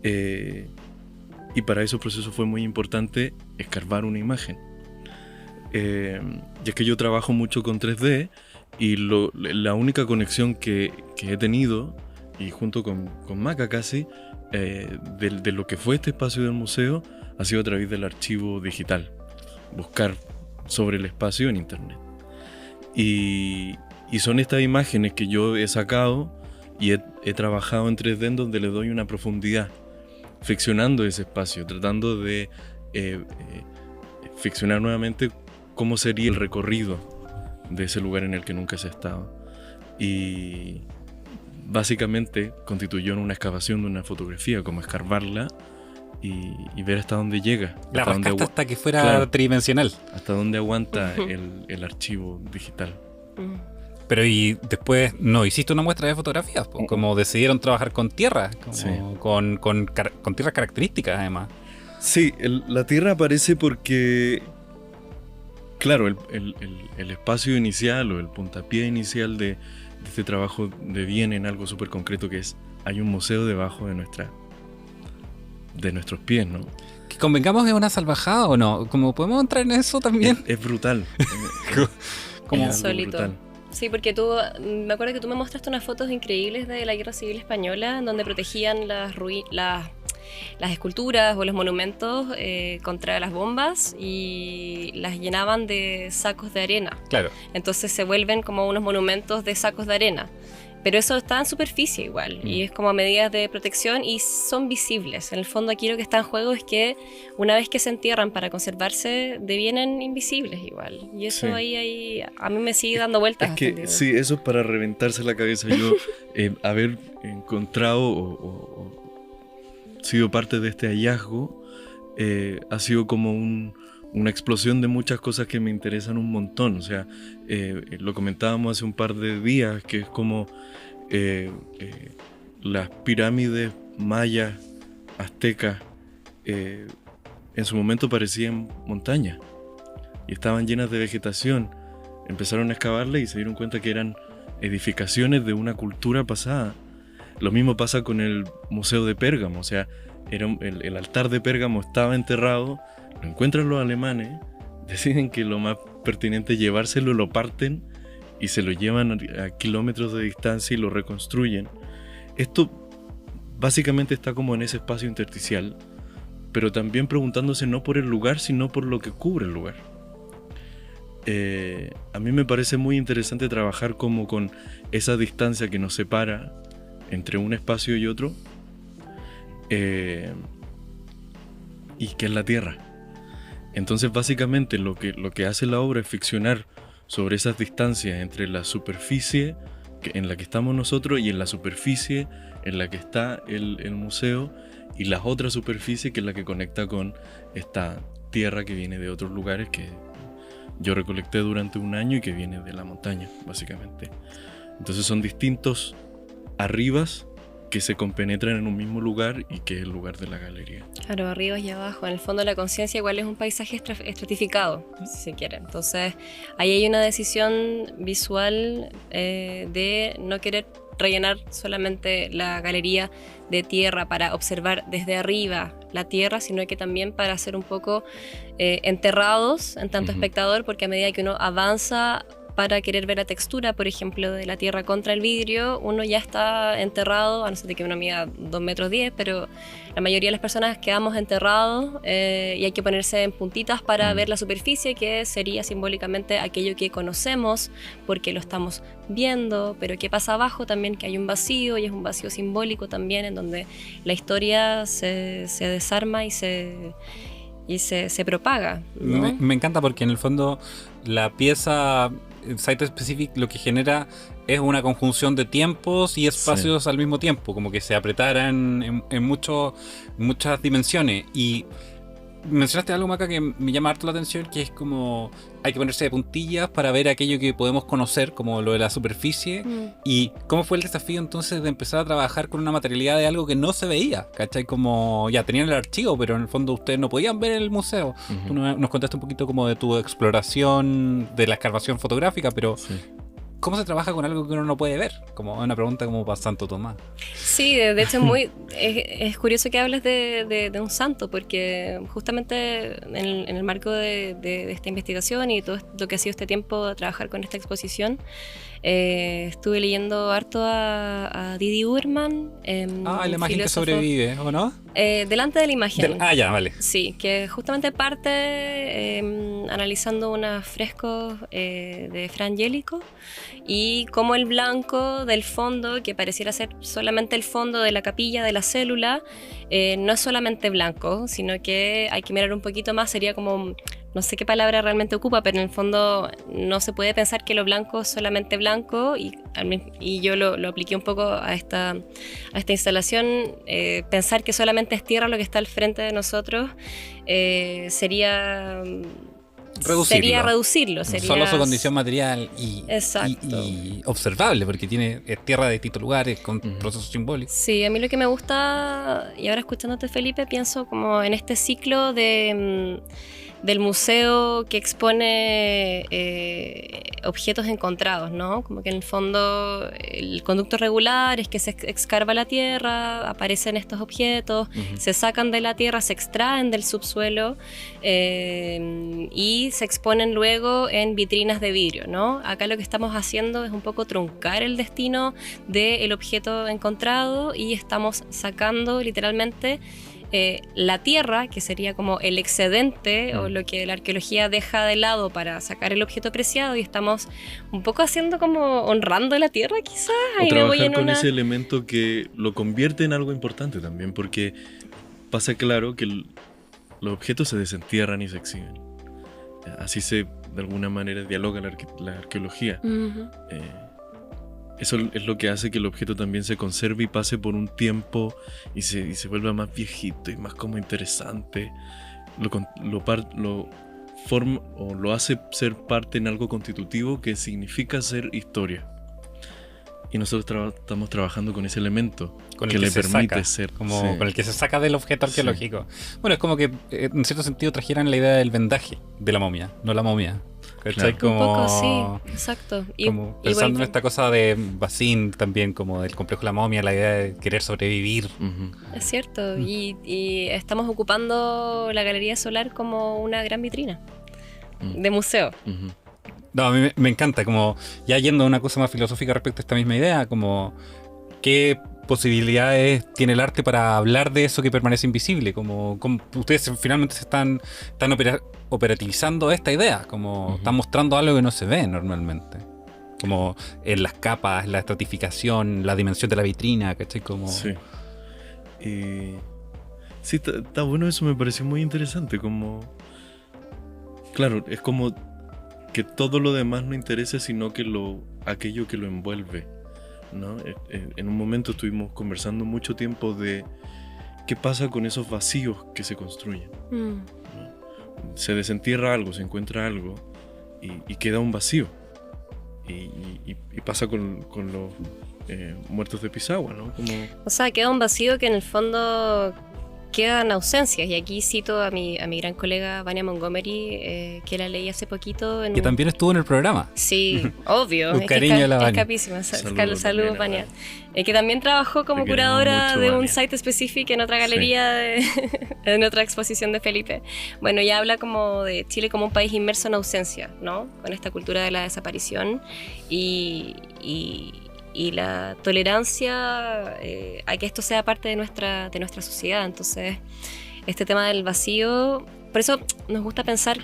[SPEAKER 3] Y para esos procesos fue muy importante escarbar una imagen. Y es que yo trabajo mucho con 3D y la única conexión que he tenido, y junto con Maca casi, de lo que fue este espacio del museo, ha sido a través del archivo digital. Buscar sobre el espacio en internet. Y son estas imágenes que yo he sacado y he trabajado en 3D, en donde le doy una profundidad, ficcionando ese espacio, tratando de ficcionar nuevamente cómo sería el recorrido de ese lugar en el que nunca se ha estado. Y básicamente constituyó en una excavación de una fotografía, como escarbarla y ver hasta dónde llega.
[SPEAKER 2] La rascaste hasta que fuera tridimensional.
[SPEAKER 3] Hasta dónde aguanta el archivo digital.
[SPEAKER 2] Pero y después no hiciste una muestra de fotografías, pues, como decidieron trabajar con tierra,
[SPEAKER 3] sí.
[SPEAKER 2] con tierras características además.
[SPEAKER 3] Sí, la tierra aparece porque, claro, el espacio inicial o el puntapié inicial de este trabajo deviene en algo súper concreto, que es, hay un museo debajo de nuestros pies, ¿no?
[SPEAKER 2] Que convengamos, ¿es una salvajada o no? ¿Cómo podemos entrar en eso también?
[SPEAKER 3] Es brutal.
[SPEAKER 4] Como insólito. Sí, porque me acuerdo que tú me mostraste unas fotos increíbles de la Guerra Civil Española, en donde protegían las esculturas o los monumentos contra las bombas y las llenaban de sacos de arena.
[SPEAKER 2] Claro.
[SPEAKER 4] Entonces se vuelven como unos monumentos de sacos de arena. Pero eso está en superficie igual, y es como medidas de protección y son visibles. En el fondo aquí lo que está en juego es que una vez que se entierran para conservarse, devienen invisibles igual. Y eso sí. ahí a mí me sigue dando vueltas.
[SPEAKER 3] Es que sí, eso es para reventarse la cabeza. Yo haber encontrado o sido parte de este hallazgo ha sido como un una explosión de muchas cosas que me interesan un montón. O sea, lo comentábamos hace un par de días, que es como las pirámides mayas, aztecas, en su momento parecían montañas y estaban llenas de vegetación. Empezaron a excavarlas y se dieron cuenta que eran edificaciones de una cultura pasada. Lo mismo pasa con el Museo de Pérgamo. O sea, el altar de Pérgamo estaba enterrado, lo encuentran los alemanes, deciden que lo más pertinente es llevárselo, lo parten y se lo llevan a kilómetros de distancia y lo reconstruyen. Esto básicamente está como en ese espacio intersticial, pero también preguntándose no por el lugar, sino por lo que cubre el lugar. A mí me parece muy interesante trabajar como con esa distancia que nos separa entre un espacio y otro, y que es la Tierra. Entonces básicamente lo que hace la obra es ficcionar sobre esas distancias entre la superficie en la que estamos nosotros y en la superficie en la que está el museo, y la otra superficie que es la que conecta con esta tierra que viene de otros lugares que yo recolecté durante un año y que viene de la montaña, básicamente. Entonces son distintos arribas que se compenetran en un mismo lugar y que es el lugar de la galería.
[SPEAKER 4] Claro, arriba y abajo. En el fondo la conciencia igual es un paisaje estratificado, si se quiere. Entonces ahí hay una decisión visual de no querer rellenar solamente la galería de tierra para observar desde arriba la tierra, sino que también para ser un poco enterrados en tanto espectador, porque a medida que uno avanza para querer ver la textura, por ejemplo, de la tierra contra el vidrio, uno ya está enterrado, a no ser de que uno mida 2,10 metros, pero la mayoría de las personas quedamos enterrados y hay que ponerse en puntitas para ver la superficie, que sería simbólicamente aquello que conocemos porque lo estamos viendo, pero ¿qué pasa abajo? También que hay un vacío, y es un vacío simbólico también, en donde la historia se desarma y se propaga, ¿no?
[SPEAKER 2] Me encanta porque en el fondo la pieza Site Specific lo que genera es una conjunción de tiempos y espacios al mismo tiempo, como que se apretaran en muchas dimensiones. Y mencionaste algo, Maca, que me llama harto la atención, que es como hay que ponerse de puntillas para ver aquello que podemos conocer, como lo de la superficie. Y cómo fue el desafío entonces de empezar a trabajar con una materialidad de algo que no se veía, ¿cachai? Como ya tenían el archivo, pero en el fondo ustedes no podían ver el museo. Tú nos contaste un poquito como de tu exploración, de la excavación fotográfica, pero ¿cómo se trabaja con algo que uno no puede ver? Como una pregunta como para Santo Tomás.
[SPEAKER 4] Sí, de hecho es curioso que hables de un santo, porque justamente en el marco de esta investigación y todo lo que ha sido este tiempo de trabajar con esta exposición, estuve leyendo harto a Didi Uberman.
[SPEAKER 2] La imagen que sobrevive, ¿o no?
[SPEAKER 4] Delante de la imagen.
[SPEAKER 2] Ya, vale.
[SPEAKER 4] Sí, que justamente parte analizando unos frescos de Fra Angelico, y cómo el blanco del fondo, que pareciera ser solamente el fondo de la capilla de la célula, no es solamente blanco, sino que hay que mirar un poquito más. Sería como, no sé qué palabra realmente ocupa, pero en el fondo no se puede pensar que lo blanco es solamente blanco, y yo lo apliqué un poco a esta instalación. Pensar que solamente es tierra lo que está al frente de nosotros sería reducirlo.
[SPEAKER 2] Solo su condición material y observable, porque es tierra de distintos lugares con procesos simbólicos.
[SPEAKER 4] Sí, a mí lo que me gusta, y ahora escuchándote, Felipe, pienso como en este ciclo del museo que expone objetos encontrados, ¿no? Como que en el fondo el conducto regular es que se excarva la tierra, aparecen estos objetos, se sacan de la tierra, se extraen del subsuelo y se exponen luego en vitrinas de vidrio, ¿no? Acá lo que estamos haciendo es un poco truncar el destino del objeto encontrado, y estamos sacando literalmente la tierra, que sería como el excedente o lo que la arqueología deja de lado para sacar el objeto preciado, y estamos un poco haciendo como honrando la tierra, quizás.
[SPEAKER 3] O trabajar con ese elemento que lo convierte en algo importante también, porque pasa claro que los objetos se desentierran y se exhiben. Así de alguna manera dialoga la arqueología. Eso es lo que hace que el objeto también se conserve y pase por un tiempo y se vuelva más viejito y más como interesante. Lo forma o lo hace ser parte en algo constitutivo que significa ser historia. Y nosotros estamos trabajando con ese elemento
[SPEAKER 2] Con el
[SPEAKER 3] que le
[SPEAKER 2] se
[SPEAKER 3] permite
[SPEAKER 2] saca,
[SPEAKER 3] ser.
[SPEAKER 2] como
[SPEAKER 3] Sí.
[SPEAKER 2] con el que se saca del objeto arqueológico. Bueno, es como que en cierto sentido trajeran la idea del vendaje de la momia, no la momia. ¿Cachai?
[SPEAKER 3] Claro.
[SPEAKER 4] Un poco, sí, exacto.
[SPEAKER 2] Como pensando en esta cosa de Bazin también, como del complejo de la momia, la idea de querer sobrevivir.
[SPEAKER 3] Ujú.
[SPEAKER 4] Es cierto, y estamos ocupando la Galería Solar como una gran vitrina de museo.
[SPEAKER 3] Ujú.
[SPEAKER 2] No, a mí me encanta, como ya yendo a una cosa más filosófica respecto a esta misma idea, como qué posibilidades tiene el arte para hablar de eso que permanece invisible, como ustedes finalmente están operativizando esta idea, como están mostrando algo que no se ve normalmente, como en las capas, la estratificación, la dimensión de la vitrina, ¿cachai? Como...
[SPEAKER 3] Sí. Sí, está bueno eso, me pareció muy interesante, como... Claro, es como que todo lo demás no interese, sino que aquello que lo envuelve, ¿no? En un momento estuvimos conversando mucho tiempo de qué pasa con esos vacíos que se construyen.
[SPEAKER 4] Mm.
[SPEAKER 3] Se desentierra algo, se encuentra algo y queda un vacío. Y pasa con los muertos de Pisagua, ¿no? Como...
[SPEAKER 4] O sea, queda un vacío que en el fondo quedan ausencias. Y aquí cito a mi gran colega Vania Montgomery, que la leí hace poquito.
[SPEAKER 2] Que también estuvo en el programa.
[SPEAKER 4] Sí, obvio.
[SPEAKER 2] Un cariño a la
[SPEAKER 4] es
[SPEAKER 2] Vania.
[SPEAKER 4] capísima.
[SPEAKER 3] Saludos
[SPEAKER 4] Saludos,
[SPEAKER 3] también,
[SPEAKER 4] Vania. Que también trabajó como
[SPEAKER 3] Te queremos
[SPEAKER 4] curadora
[SPEAKER 3] mucho,
[SPEAKER 4] de un
[SPEAKER 3] Vania.
[SPEAKER 4] site específico en otra galería, en otra exposición de Felipe. Bueno, ella habla como de Chile como un país inmerso en ausencia, ¿no? Con esta cultura de la desaparición y la tolerancia a que esto sea parte de nuestra sociedad. Entonces, este tema del vacío, por eso nos gusta pensar,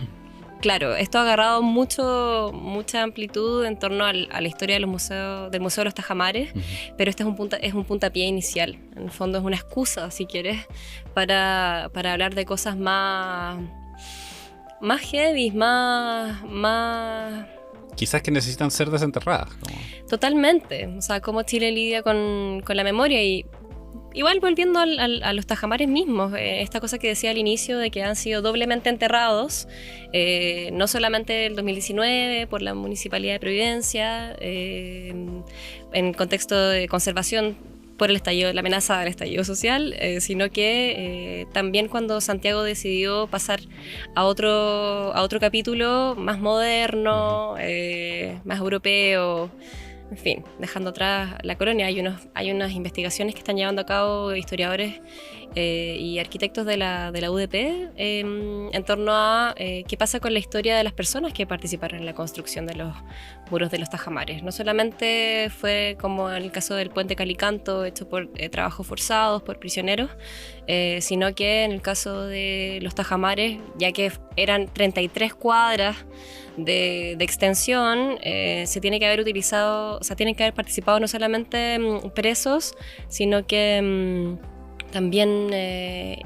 [SPEAKER 4] claro, esto ha agarrado mucha amplitud en torno a la historia de del Museo de los Tajamares, pero este es un puntapié inicial. En el fondo es una excusa, si quieres, para hablar de cosas más heavy, más
[SPEAKER 2] Quizás que necesitan ser desenterradas. Como...
[SPEAKER 4] Totalmente. O sea, cómo Chile lidia con la memoria. Y igual volviendo a los tajamares mismos, esta cosa que decía al inicio de que han sido doblemente enterrados, no solamente el 2019 por la Municipalidad de Providencia, en contexto de conservación por el estallido, la amenaza del estallido social, sino que también cuando Santiago decidió pasar a otro capítulo más moderno, más europeo, en fin, dejando atrás la colonia. Hay unas investigaciones que están llevando a cabo historiadores y arquitectos de la UDP en torno a qué pasa con la historia de las personas que participaron en la construcción de los muros de los Tajamares. No solamente fue como en el caso del puente Calicanto, hecho por trabajos forzados, por prisioneros, sino que en el caso de los Tajamares, ya que eran 33 cuadras de extensión, se tiene que haber utilizado, o sea, tienen que haber participado no solamente presos, sino que también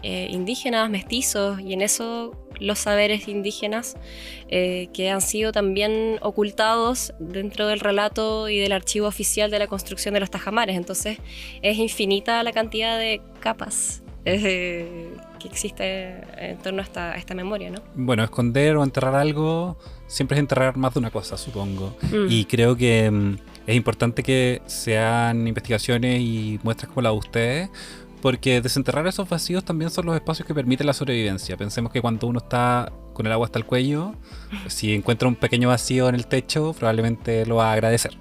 [SPEAKER 4] indígenas, mestizos, y en eso los saberes indígenas que han sido también ocultados dentro del relato y del archivo oficial de la construcción de los Tajamares. Entonces es infinita la cantidad de capas que existe en torno a esta memoria, ¿no?
[SPEAKER 2] Bueno, esconder o enterrar algo siempre es enterrar más de una cosa, supongo. Y creo que es importante que sean investigaciones y muestras como la de ustedes, porque desenterrar esos vacíos también son los espacios que permiten la sobrevivencia. Pensemos que cuando uno está con el agua hasta el cuello, si encuentra un pequeño vacío en el techo, probablemente lo va a agradecer.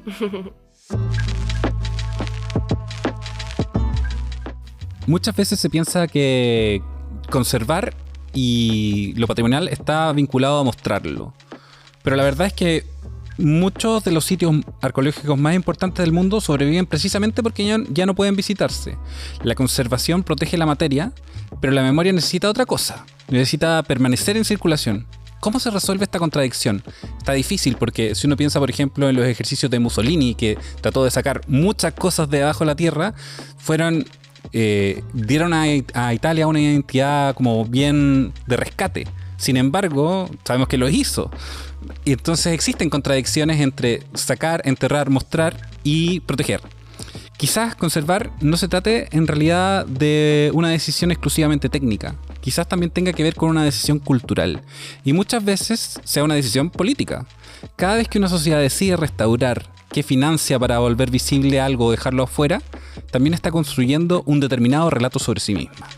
[SPEAKER 2] Muchas veces se piensa que conservar y lo patrimonial está vinculado a mostrarlo. Pero la verdad es que muchos de los sitios arqueológicos más importantes del mundo sobreviven precisamente porque ya no pueden visitarse. La conservación protege la materia, pero la memoria necesita otra cosa. Necesita permanecer en circulación. ¿Cómo se resuelve esta contradicción? Está difícil porque si uno piensa, por ejemplo, en los ejercicios de Mussolini, que trató de sacar muchas cosas de abajo de la tierra, dieron a Italia una identidad como bien de rescate. Sin embargo, sabemos que lo hizo. Y entonces existen contradicciones entre sacar, enterrar, mostrar y proteger. Quizás conservar no se trate en realidad de una decisión exclusivamente técnica. quizás también tenga que ver con una decisión cultural y muchas veces sea una decisión política. Cada vez que una sociedad decide restaurar, que financia para volver visible algo o dejarlo afuera, también está construyendo un determinado relato sobre sí misma.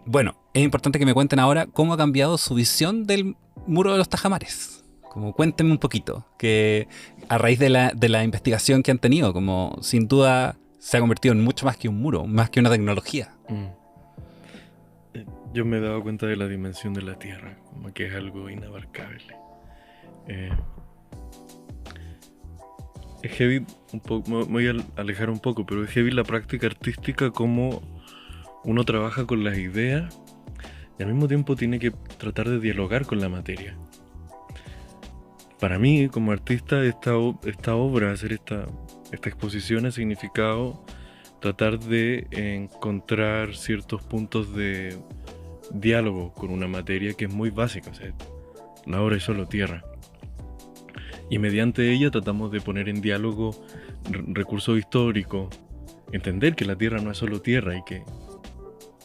[SPEAKER 2] Bueno, es importante que me cuenten ahora cómo ha cambiado su visión del Muro de los Tajamares. Como cuéntenme un poquito, que a raíz de la investigación que han tenido, como sin duda se ha convertido en mucho más que un muro, más que una tecnología.
[SPEAKER 3] Yo me he dado cuenta de la dimensión de la Tierra, como que es algo inabarcable. Es heavy, un poco, me voy a alejar un poco, pero es heavy la práctica artística, como uno trabaja con las ideas y al mismo tiempo tiene que tratar de dialogar con la materia. Para mí, como artista, esta obra, hacer esta exposición ha significado tratar de encontrar ciertos puntos de diálogo con una materia que es muy básica. O sea, la obra es solo tierra. Y mediante ella tratamos de poner en diálogo recursos históricos, entender que la tierra no es solo tierra y que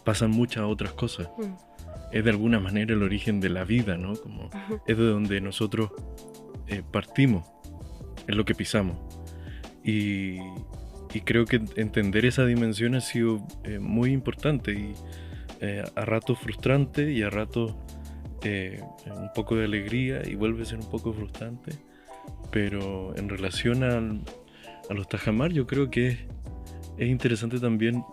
[SPEAKER 3] pasan muchas otras cosas. Es de alguna manera el origen de la vida, ¿no? Como es de donde nosotros partimos, es lo que pisamos. Y creo que entender esa dimensión ha sido muy importante y a ratos frustrante y a ratos un poco de alegría, y vuelve a ser un poco frustrante. Pero en relación a los tajamar, yo creo que es interesante también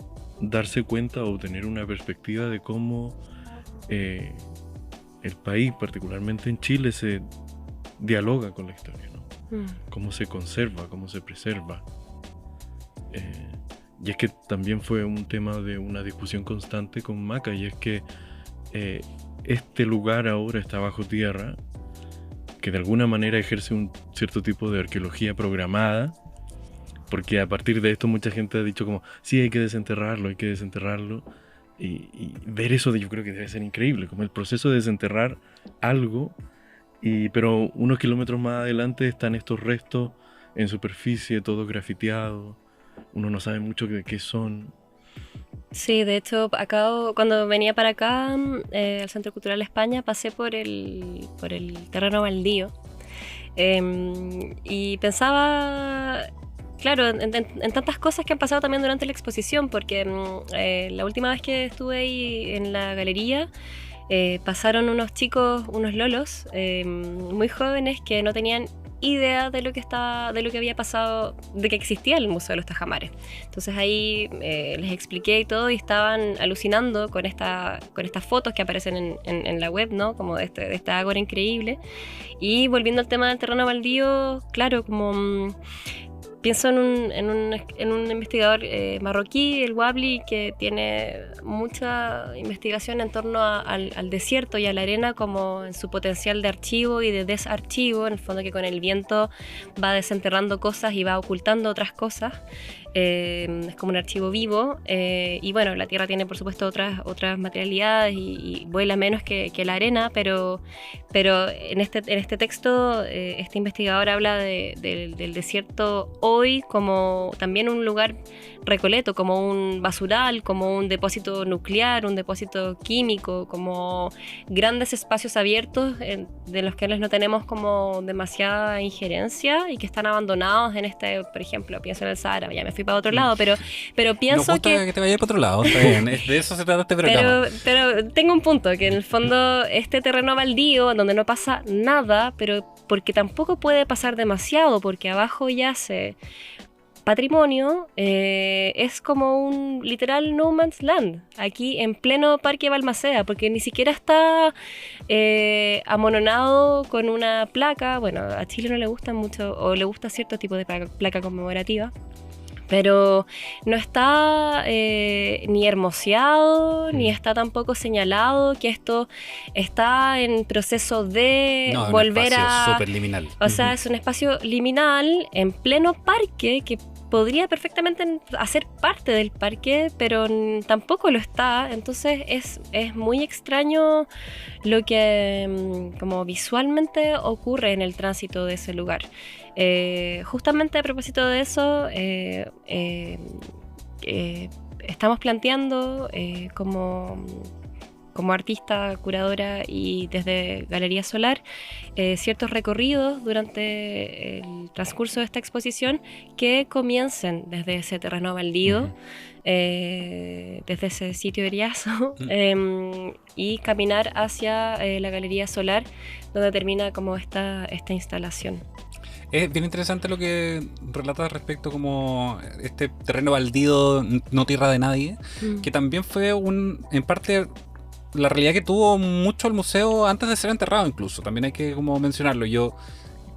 [SPEAKER 3] darse cuenta o tener una perspectiva de cómo el país, particularmente en Chile, se dialoga con la historia, ¿no? Cómo se conserva, cómo se preserva. Y es que también fue un tema de una discusión constante con Maca, y es que este lugar ahora está bajo tierra, que de alguna manera ejerce un cierto tipo de arqueología programada, porque a partir de esto mucha gente ha dicho como, sí, hay que desenterrarlo, y ver eso yo creo que debe ser increíble, como el proceso de desenterrar algo, pero unos kilómetros más adelante están estos restos en superficie, todos grafiteados, uno no sabe mucho de qué son.
[SPEAKER 4] Sí, de hecho, cuando venía para acá, al Centro Cultural España, pasé por el terreno baldío y pensaba, claro, en tantas cosas que han pasado también durante la exposición, porque la última vez que estuve ahí en la galería, pasaron unos chicos, unos lolos, muy jóvenes, que no tenían idea de lo que había pasado, de que existía el Museo de los Tajamares. Entonces ahí les expliqué y todo, y estaban alucinando con estas fotos que aparecen en la web, ¿no? Como de esta ágora increíble. Y volviendo al tema del terreno baldío, claro, como pienso en un investigador marroquí, el Wabli, que tiene mucha investigación en torno al desierto y a la arena, como en su potencial de archivo y de desarchivo, en el fondo, que con el viento va desenterrando cosas y va ocultando otras cosas. Es como un archivo vivo, y bueno, la tierra tiene por supuesto otras materialidades y vuela menos que la arena, pero en este texto este investigador habla del desierto hoy como también un lugar recoleto, como un basural, como un depósito nuclear, un depósito químico, como grandes espacios abiertos de los que no tenemos como demasiada injerencia y que están abandonados por ejemplo, pienso en el Sahara, ya me fui para otro lado, pero pienso
[SPEAKER 2] que te vayas para otro lado, está bien, de eso se trata este programa.
[SPEAKER 4] Pero tengo un punto, que en el fondo este terreno baldío donde no pasa nada, pero porque tampoco puede pasar demasiado, porque abajo yace patrimonio, es como un literal no man's land aquí en pleno Parque Balmaceda, porque ni siquiera está amononado con una placa. Bueno, a Chile no le gustan mucho, o le gusta cierto tipo de placa conmemorativa, pero no está ni hermoseado, ni está tampoco señalado que esto está en proceso de volver
[SPEAKER 2] a... un espacio súper liminal.
[SPEAKER 4] O sea, es un espacio liminal en pleno parque que podría perfectamente hacer parte del parque, pero tampoco lo está. Entonces es muy extraño lo que como visualmente ocurre en el tránsito de ese lugar. Justamente a propósito de eso, estamos planteando como artista, curadora y desde Galería Solar, ciertos recorridos durante el transcurso de esta exposición que comiencen desde ese terreno baldío, desde ese sitio eriazo, y caminar hacia la Galería Solar, donde termina como esta instalación.
[SPEAKER 2] Es bien interesante lo que relatas respecto como este terreno baldío, no tierra de nadie, que también fue en parte la realidad que tuvo mucho el museo antes de ser enterrado incluso. También hay que como mencionarlo. Yo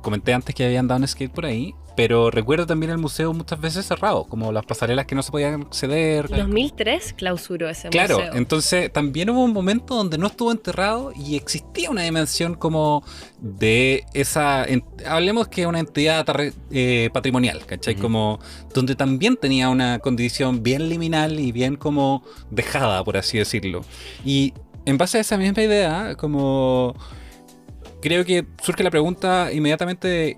[SPEAKER 2] comenté antes que habían dado un skate por ahí, pero recuerdo también el museo muchas veces cerrado, como las pasarelas que no se podían acceder.
[SPEAKER 4] 2003 clausuró ese
[SPEAKER 2] museo.
[SPEAKER 4] museo.
[SPEAKER 2] Entonces también hubo un momento donde no estuvo enterrado y existía una dimensión como de esa, hablemos que una entidad patrimonial, ¿cachai? Como donde también tenía una condición bien liminal y bien como dejada, por así decirlo. Y en base a esa misma idea, como creo que surge la pregunta inmediatamente de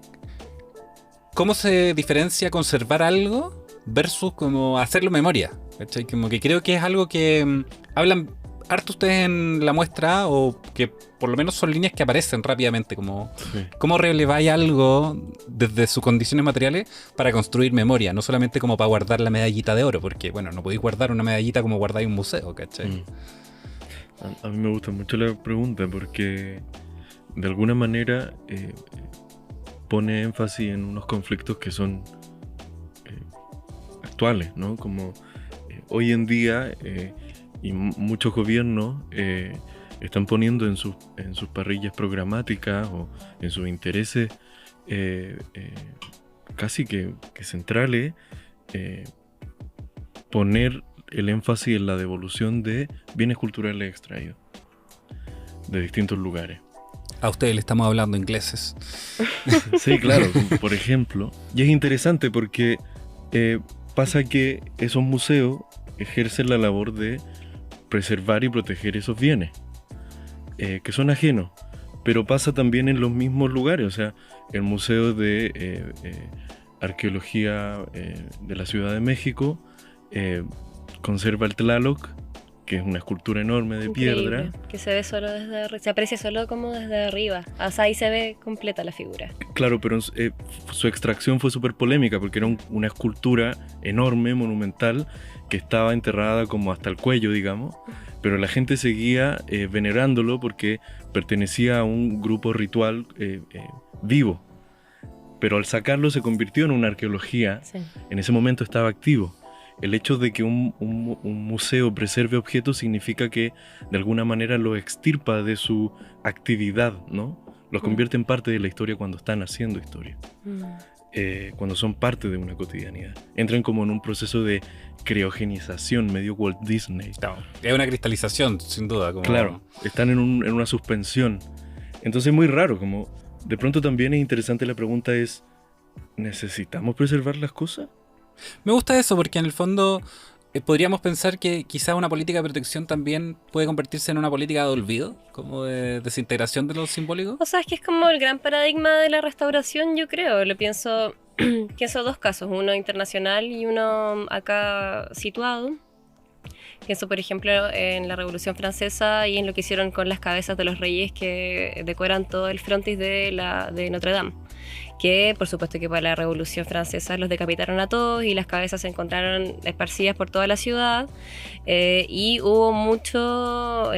[SPEAKER 2] ¿cómo se diferencia conservar algo versus como hacerlo memoria? ¿Cachai? Como que creo que es algo que hablan harto ustedes en la muestra, o que por lo menos son líneas que aparecen rápidamente, como cómo releváis algo desde sus condiciones materiales para construir memoria, no solamente como para guardar la medallita de oro, porque bueno, no podéis guardar una medallita como guardáis un museo, ¿cachai?
[SPEAKER 3] A mí me gusta mucho la pregunta porque de alguna manera pone énfasis en unos conflictos que son actuales, ¿no? Como hoy en día y muchos gobiernos están poniendo en sus parrillas programáticas o en sus intereses casi que centrales poner el énfasis en la devolución de bienes culturales extraídos de distintos lugares.
[SPEAKER 2] A ustedes le estamos hablando ingleses.
[SPEAKER 3] Sí, claro, por ejemplo. Y es interesante porque pasa que esos museos ejercen la labor de preservar y proteger esos bienes, que son ajenos, pero pasa también en los mismos lugares. O sea, el Museo de Arqueología de la Ciudad de México conserva el Tlaloc, que es una escultura enorme de piedra.
[SPEAKER 4] Que se ve solo se aprecia solo como desde arriba. O sea, ahí se ve completa la figura.
[SPEAKER 3] Claro, pero su extracción fue súper polémica porque era una escultura enorme, monumental, que estaba enterrada como hasta el cuello, digamos, pero la gente seguía venerándolo porque pertenecía a un grupo ritual vivo. Pero al sacarlo se convirtió en una arqueología. Sí. En ese momento estaba activo. El hecho de que un museo preserve objetos significa que de alguna manera lo extirpa de su actividad, ¿no? Los convierte en parte de la historia cuando están haciendo historia. Cuando son parte de una cotidianidad. Entran como en un proceso de criogenización medio Walt Disney.
[SPEAKER 2] No, es una cristalización, sin duda. Como...
[SPEAKER 3] Claro, están en una suspensión. Entonces es muy raro, como de pronto también es interesante la pregunta es, ¿necesitamos preservar las cosas?
[SPEAKER 2] Me gusta eso porque en el fondo podríamos pensar que quizás una política de protección también puede convertirse en una política de olvido, como de desintegración de lo simbólico.
[SPEAKER 4] O sea, es que es como el gran paradigma de la restauración, yo creo. Lo pienso dos casos, uno internacional y uno acá situado. Pienso, por ejemplo, en la Revolución Francesa y en lo que hicieron con las cabezas de los reyes que decoran todo el frontis de Notre Dame. Que por supuesto que para la Revolución Francesa los decapitaron a todos y las cabezas se encontraron esparcidas por toda la ciudad, y hubo mucho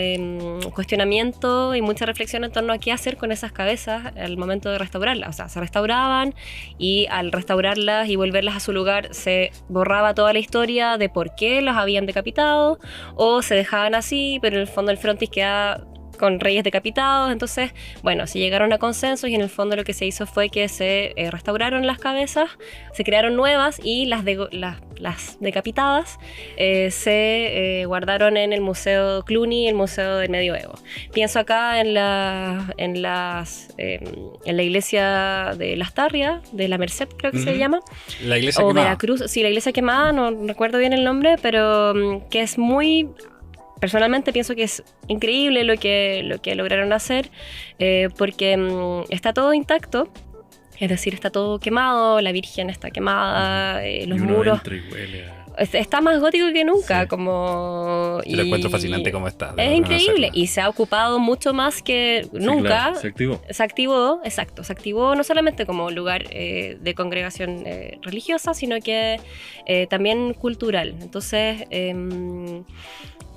[SPEAKER 4] cuestionamiento y mucha reflexión en torno a qué hacer con esas cabezas al momento de restaurarlas. O sea, se restauraban y al restaurarlas y volverlas a su lugar se borraba toda la historia de por qué los habían decapitado, o se dejaban así, pero en el fondo el frontis quedaba con reyes decapitados. Entonces, bueno, se llegaron a consensos y en el fondo lo que se hizo fue que se restauraron las cabezas, se crearon nuevas y las decapitadas se guardaron en el Museo Cluny y el Museo del Medioevo. Pienso acá en la iglesia de Lastarria, de la Merced creo que se llama.
[SPEAKER 2] La iglesia
[SPEAKER 4] o
[SPEAKER 2] quemada.
[SPEAKER 4] De la Cruz, sí, la iglesia quemada, no recuerdo bien el nombre, pero que es muy... Personalmente pienso que es increíble lo que lograron hacer, porque está todo intacto, es decir, está todo quemado, la Virgen está quemada, los muros...
[SPEAKER 3] Entra y huele
[SPEAKER 4] Está más gótico que nunca,
[SPEAKER 2] Sí.
[SPEAKER 4] como...
[SPEAKER 2] Yo lo encuentro fascinante como está.
[SPEAKER 4] Es increíble y se ha ocupado mucho más que
[SPEAKER 3] Sí,
[SPEAKER 4] nunca.
[SPEAKER 3] claro, se activó.
[SPEAKER 4] Se activó no solamente como lugar de congregación religiosa, sino que también cultural. Entonces,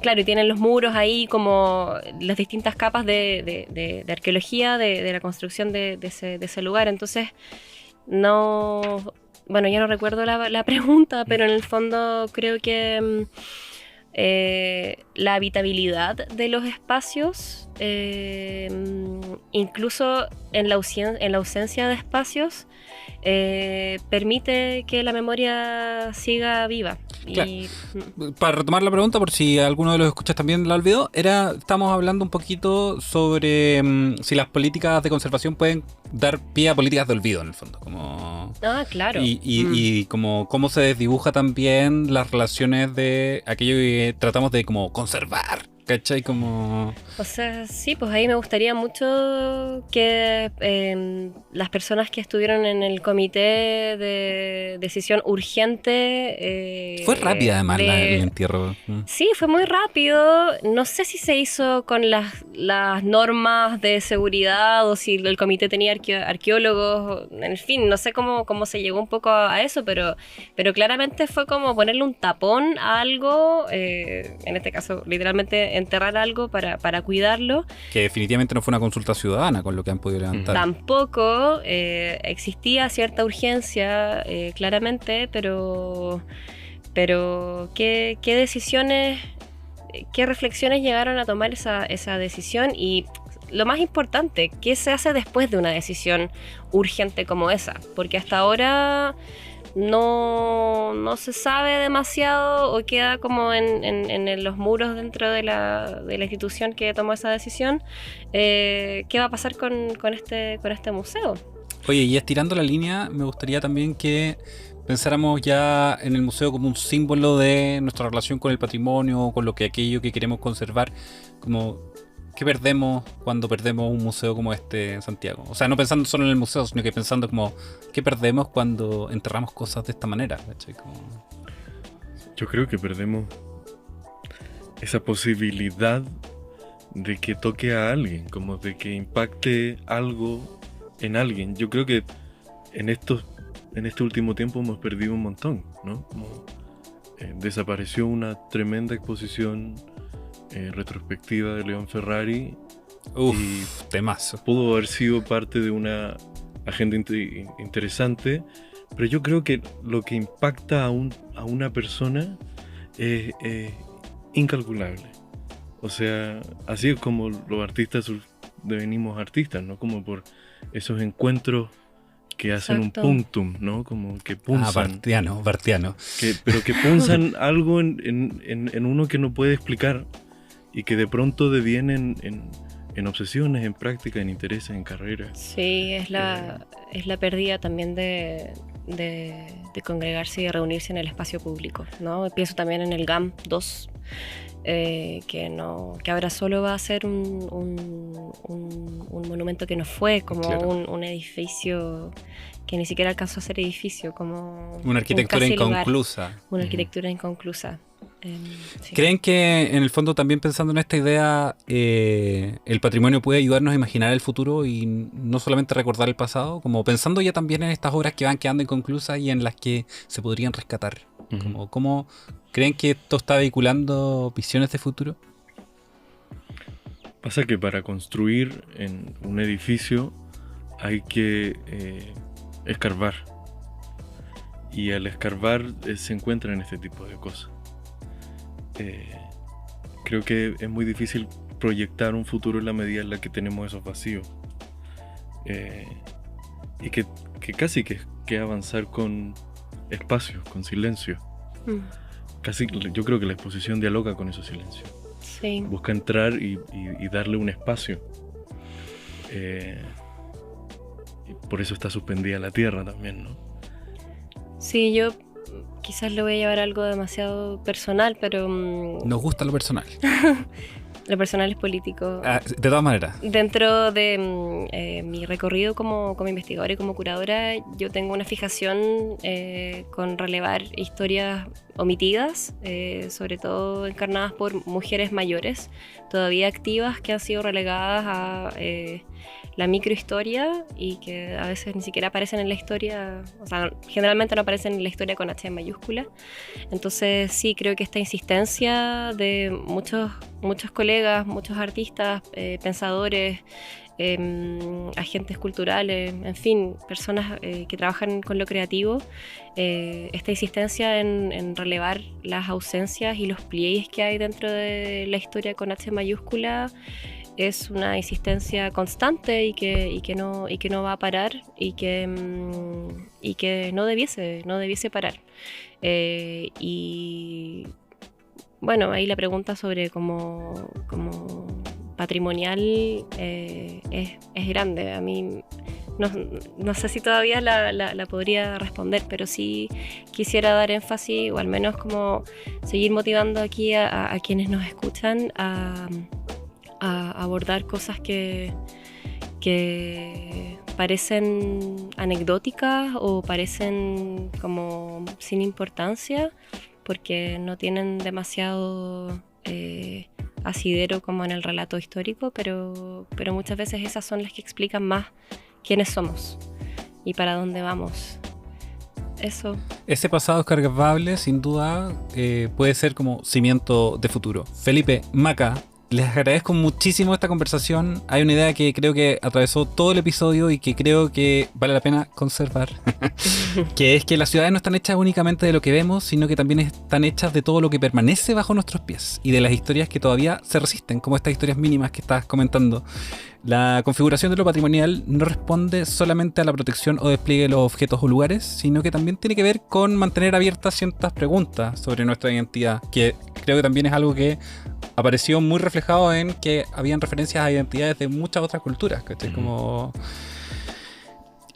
[SPEAKER 4] claro, y tienen los muros ahí como las distintas capas de arqueología de la construcción de ese lugar. Entonces, no... Bueno, ya no recuerdo la pregunta, pero en el fondo creo que la habitabilidad de los espacios, incluso en la ausencia de espacios, permite que la memoria siga viva.
[SPEAKER 2] Claro.
[SPEAKER 4] Y,
[SPEAKER 2] Para retomar la pregunta, por si alguno de los escuchas también la olvidó, estamos hablando un poquito sobre si las políticas de conservación pueden dar pie a políticas de olvido, en el fondo.
[SPEAKER 4] claro.
[SPEAKER 2] Y como cómo se desdibuja también las relaciones de aquello que tratamos de como conservar, ¿cachai? Como...
[SPEAKER 4] O sea, sí, pues ahí me gustaría mucho que las personas que estuvieron en el comité de decisión urgente...
[SPEAKER 2] Fue rápida además el entierro.
[SPEAKER 4] Sí, fue muy rápido. No sé si se hizo con las normas de seguridad o si el comité tenía arqueólogos. En fin, no sé cómo se llegó un poco a eso, pero claramente fue como ponerle un tapón a algo, en este caso literalmente enterrar algo para cuidarlo.
[SPEAKER 2] Que definitivamente no fue una consulta ciudadana con lo que han podido levantar.
[SPEAKER 4] Tampoco existía cierta urgencia, claramente, pero ¿qué decisiones, qué reflexiones llegaron a tomar esa decisión? Y lo más importante, ¿qué se hace después de una decisión urgente como esa? Porque hasta ahora no se sabe demasiado o queda como en los muros dentro de la institución que tomó esa decisión. ¿Qué va a pasar con este museo?
[SPEAKER 2] Oye, y estirando la línea, me gustaría también que pensáramos ya en el museo como un símbolo de nuestra relación con el patrimonio, con aquello que queremos conservar, como ¿qué perdemos cuando perdemos un museo como este en Santiago? O sea, no pensando solo en el museo, sino que pensando como ¿qué perdemos cuando enterramos cosas de esta manera?
[SPEAKER 3] Yo creo que perdemos esa posibilidad de que toque a alguien, como de que impacte algo en alguien. Yo creo que en este último tiempo hemos perdido un montón, ¿no? Desapareció una tremenda exposición retrospectiva de León Ferrari.
[SPEAKER 2] Uf, temazo.
[SPEAKER 3] Pudo haber sido parte de una agenda interesante, pero yo creo que lo que impacta a una persona es incalculable. O sea, así es como los artistas devenimos artistas, ¿no? Como por esos encuentros que hacen
[SPEAKER 4] Exacto.
[SPEAKER 3] un punctum, ¿no? Como que punzan.
[SPEAKER 2] Bartiano.
[SPEAKER 3] Pero que punzan algo en uno que no puede explicar y que de pronto devienen en obsesiones, en prácticas, en intereses, en carreras.
[SPEAKER 4] Sí, es la pérdida también de congregarse y de reunirse en el espacio público, ¿no? Pienso también en el GAM 2, que ahora solo va a ser un monumento que no fue, como
[SPEAKER 2] claro.
[SPEAKER 4] un edificio que ni siquiera alcanzó a ser edificio, como
[SPEAKER 2] Una arquitectura
[SPEAKER 4] un casi
[SPEAKER 2] inconclusa.
[SPEAKER 4] lugar, una arquitectura inconclusa. Sí.
[SPEAKER 2] ¿Creen que en el fondo también pensando en esta idea el patrimonio puede ayudarnos a imaginar el futuro y no solamente recordar el pasado? Como pensando ya también en estas obras que van quedando inconclusas y en las que se podrían rescatar.
[SPEAKER 3] Uh-huh.
[SPEAKER 2] ¿Cómo creen que esto está vehiculando visiones de futuro?
[SPEAKER 3] Pasa que para construir en un edificio hay que escarbar. Y al escarbar se encuentran este tipo de cosas. Creo que es muy difícil proyectar un futuro en la medida en la que tenemos esos vacíos. Y que casi que avanzar con espacio, con silencio. Casi, yo creo que la exposición dialoga con esos silencios.
[SPEAKER 4] Sí.
[SPEAKER 3] Busca entrar y darle un espacio. Y por eso está suspendida la tierra también, ¿no?
[SPEAKER 4] Sí, yo quizás lo voy a llevar a algo demasiado personal, pero...
[SPEAKER 2] Nos gusta lo personal.
[SPEAKER 4] Lo personal es político.
[SPEAKER 2] De todas maneras.
[SPEAKER 4] Dentro de mi recorrido como investigadora y como curadora, yo tengo una fijación con relevar historias omitidas, sobre todo encarnadas por mujeres mayores, todavía activas, que han sido relegadas a la microhistoria y que a veces ni siquiera aparecen en la historia, o sea, generalmente no aparecen en la historia con H mayúscula. Entonces sí, creo que esta insistencia de muchos colegas, muchos artistas, pensadores, agentes culturales, en fin, personas que trabajan con lo creativo, esta insistencia en relevar las ausencias y los pliegues que hay dentro de la historia con H mayúscula es una insistencia constante y que no va a parar y que no debiese parar. Y bueno, ahí la pregunta sobre como patrimonial es grande. A mí no sé si todavía la podría responder, pero sí quisiera dar énfasis, o al menos como seguir motivando aquí a quienes nos escuchan a abordar cosas que parecen anecdóticas o parecen como sin importancia, porque no tienen demasiado asidero como en el relato histórico, pero muchas veces esas son las que explican más quiénes somos y para dónde vamos. Eso.
[SPEAKER 2] Ese pasado descargable, sin duda, puede ser como cimiento de futuro. Felipe, Maca, les agradezco muchísimo esta conversación. Hay una idea que creo que atravesó todo el episodio y que creo que vale la pena conservar, que es que las ciudades no están hechas únicamente de lo que vemos, sino que también están hechas de todo lo que permanece bajo nuestros pies y de las historias que todavía se resisten, como estas historias mínimas que estás comentando. La configuración de lo patrimonial no responde solamente a la protección o despliegue de los objetos o lugares, sino que también tiene que ver con mantener abiertas ciertas preguntas sobre nuestra identidad, que creo que también es algo que apareció muy reflejado en que habían referencias a identidades de muchas otras culturas, ¿cachai? Como...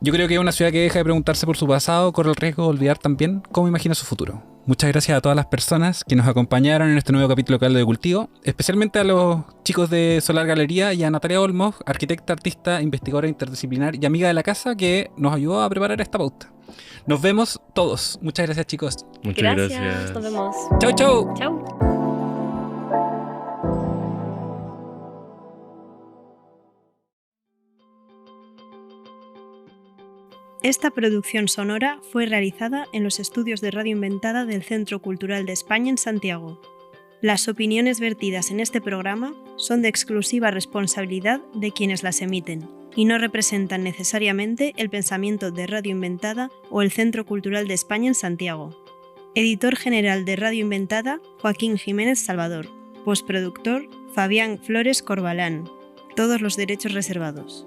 [SPEAKER 2] Yo creo que una ciudad que deja de preguntarse por su pasado corre el riesgo de olvidar también cómo imagina su futuro. Muchas gracias a todas las personas que nos acompañaron en este nuevo capítulo de Caldo de Cultivo, especialmente a los chicos de Solar Galería y a Natalia Olmos, arquitecta, artista, investigadora interdisciplinar y amiga de la casa, que nos ayudó a preparar esta pauta. Nos vemos todos. Muchas gracias, chicos.
[SPEAKER 3] Muchas gracias.
[SPEAKER 4] Nos vemos.
[SPEAKER 2] Chau, chau.
[SPEAKER 4] Chau.
[SPEAKER 1] Esta producción sonora fue realizada en los estudios de Radio Inventada del Centro Cultural de España en Santiago. Las opiniones vertidas en este programa son de exclusiva responsabilidad de quienes las emiten y no representan necesariamente el pensamiento de Radio Inventada o el Centro Cultural de España en Santiago. Editor general de Radio Inventada, Joaquín Jiménez Salvador. Postproductor, Fabián Flores Corbalán. Todos los derechos reservados.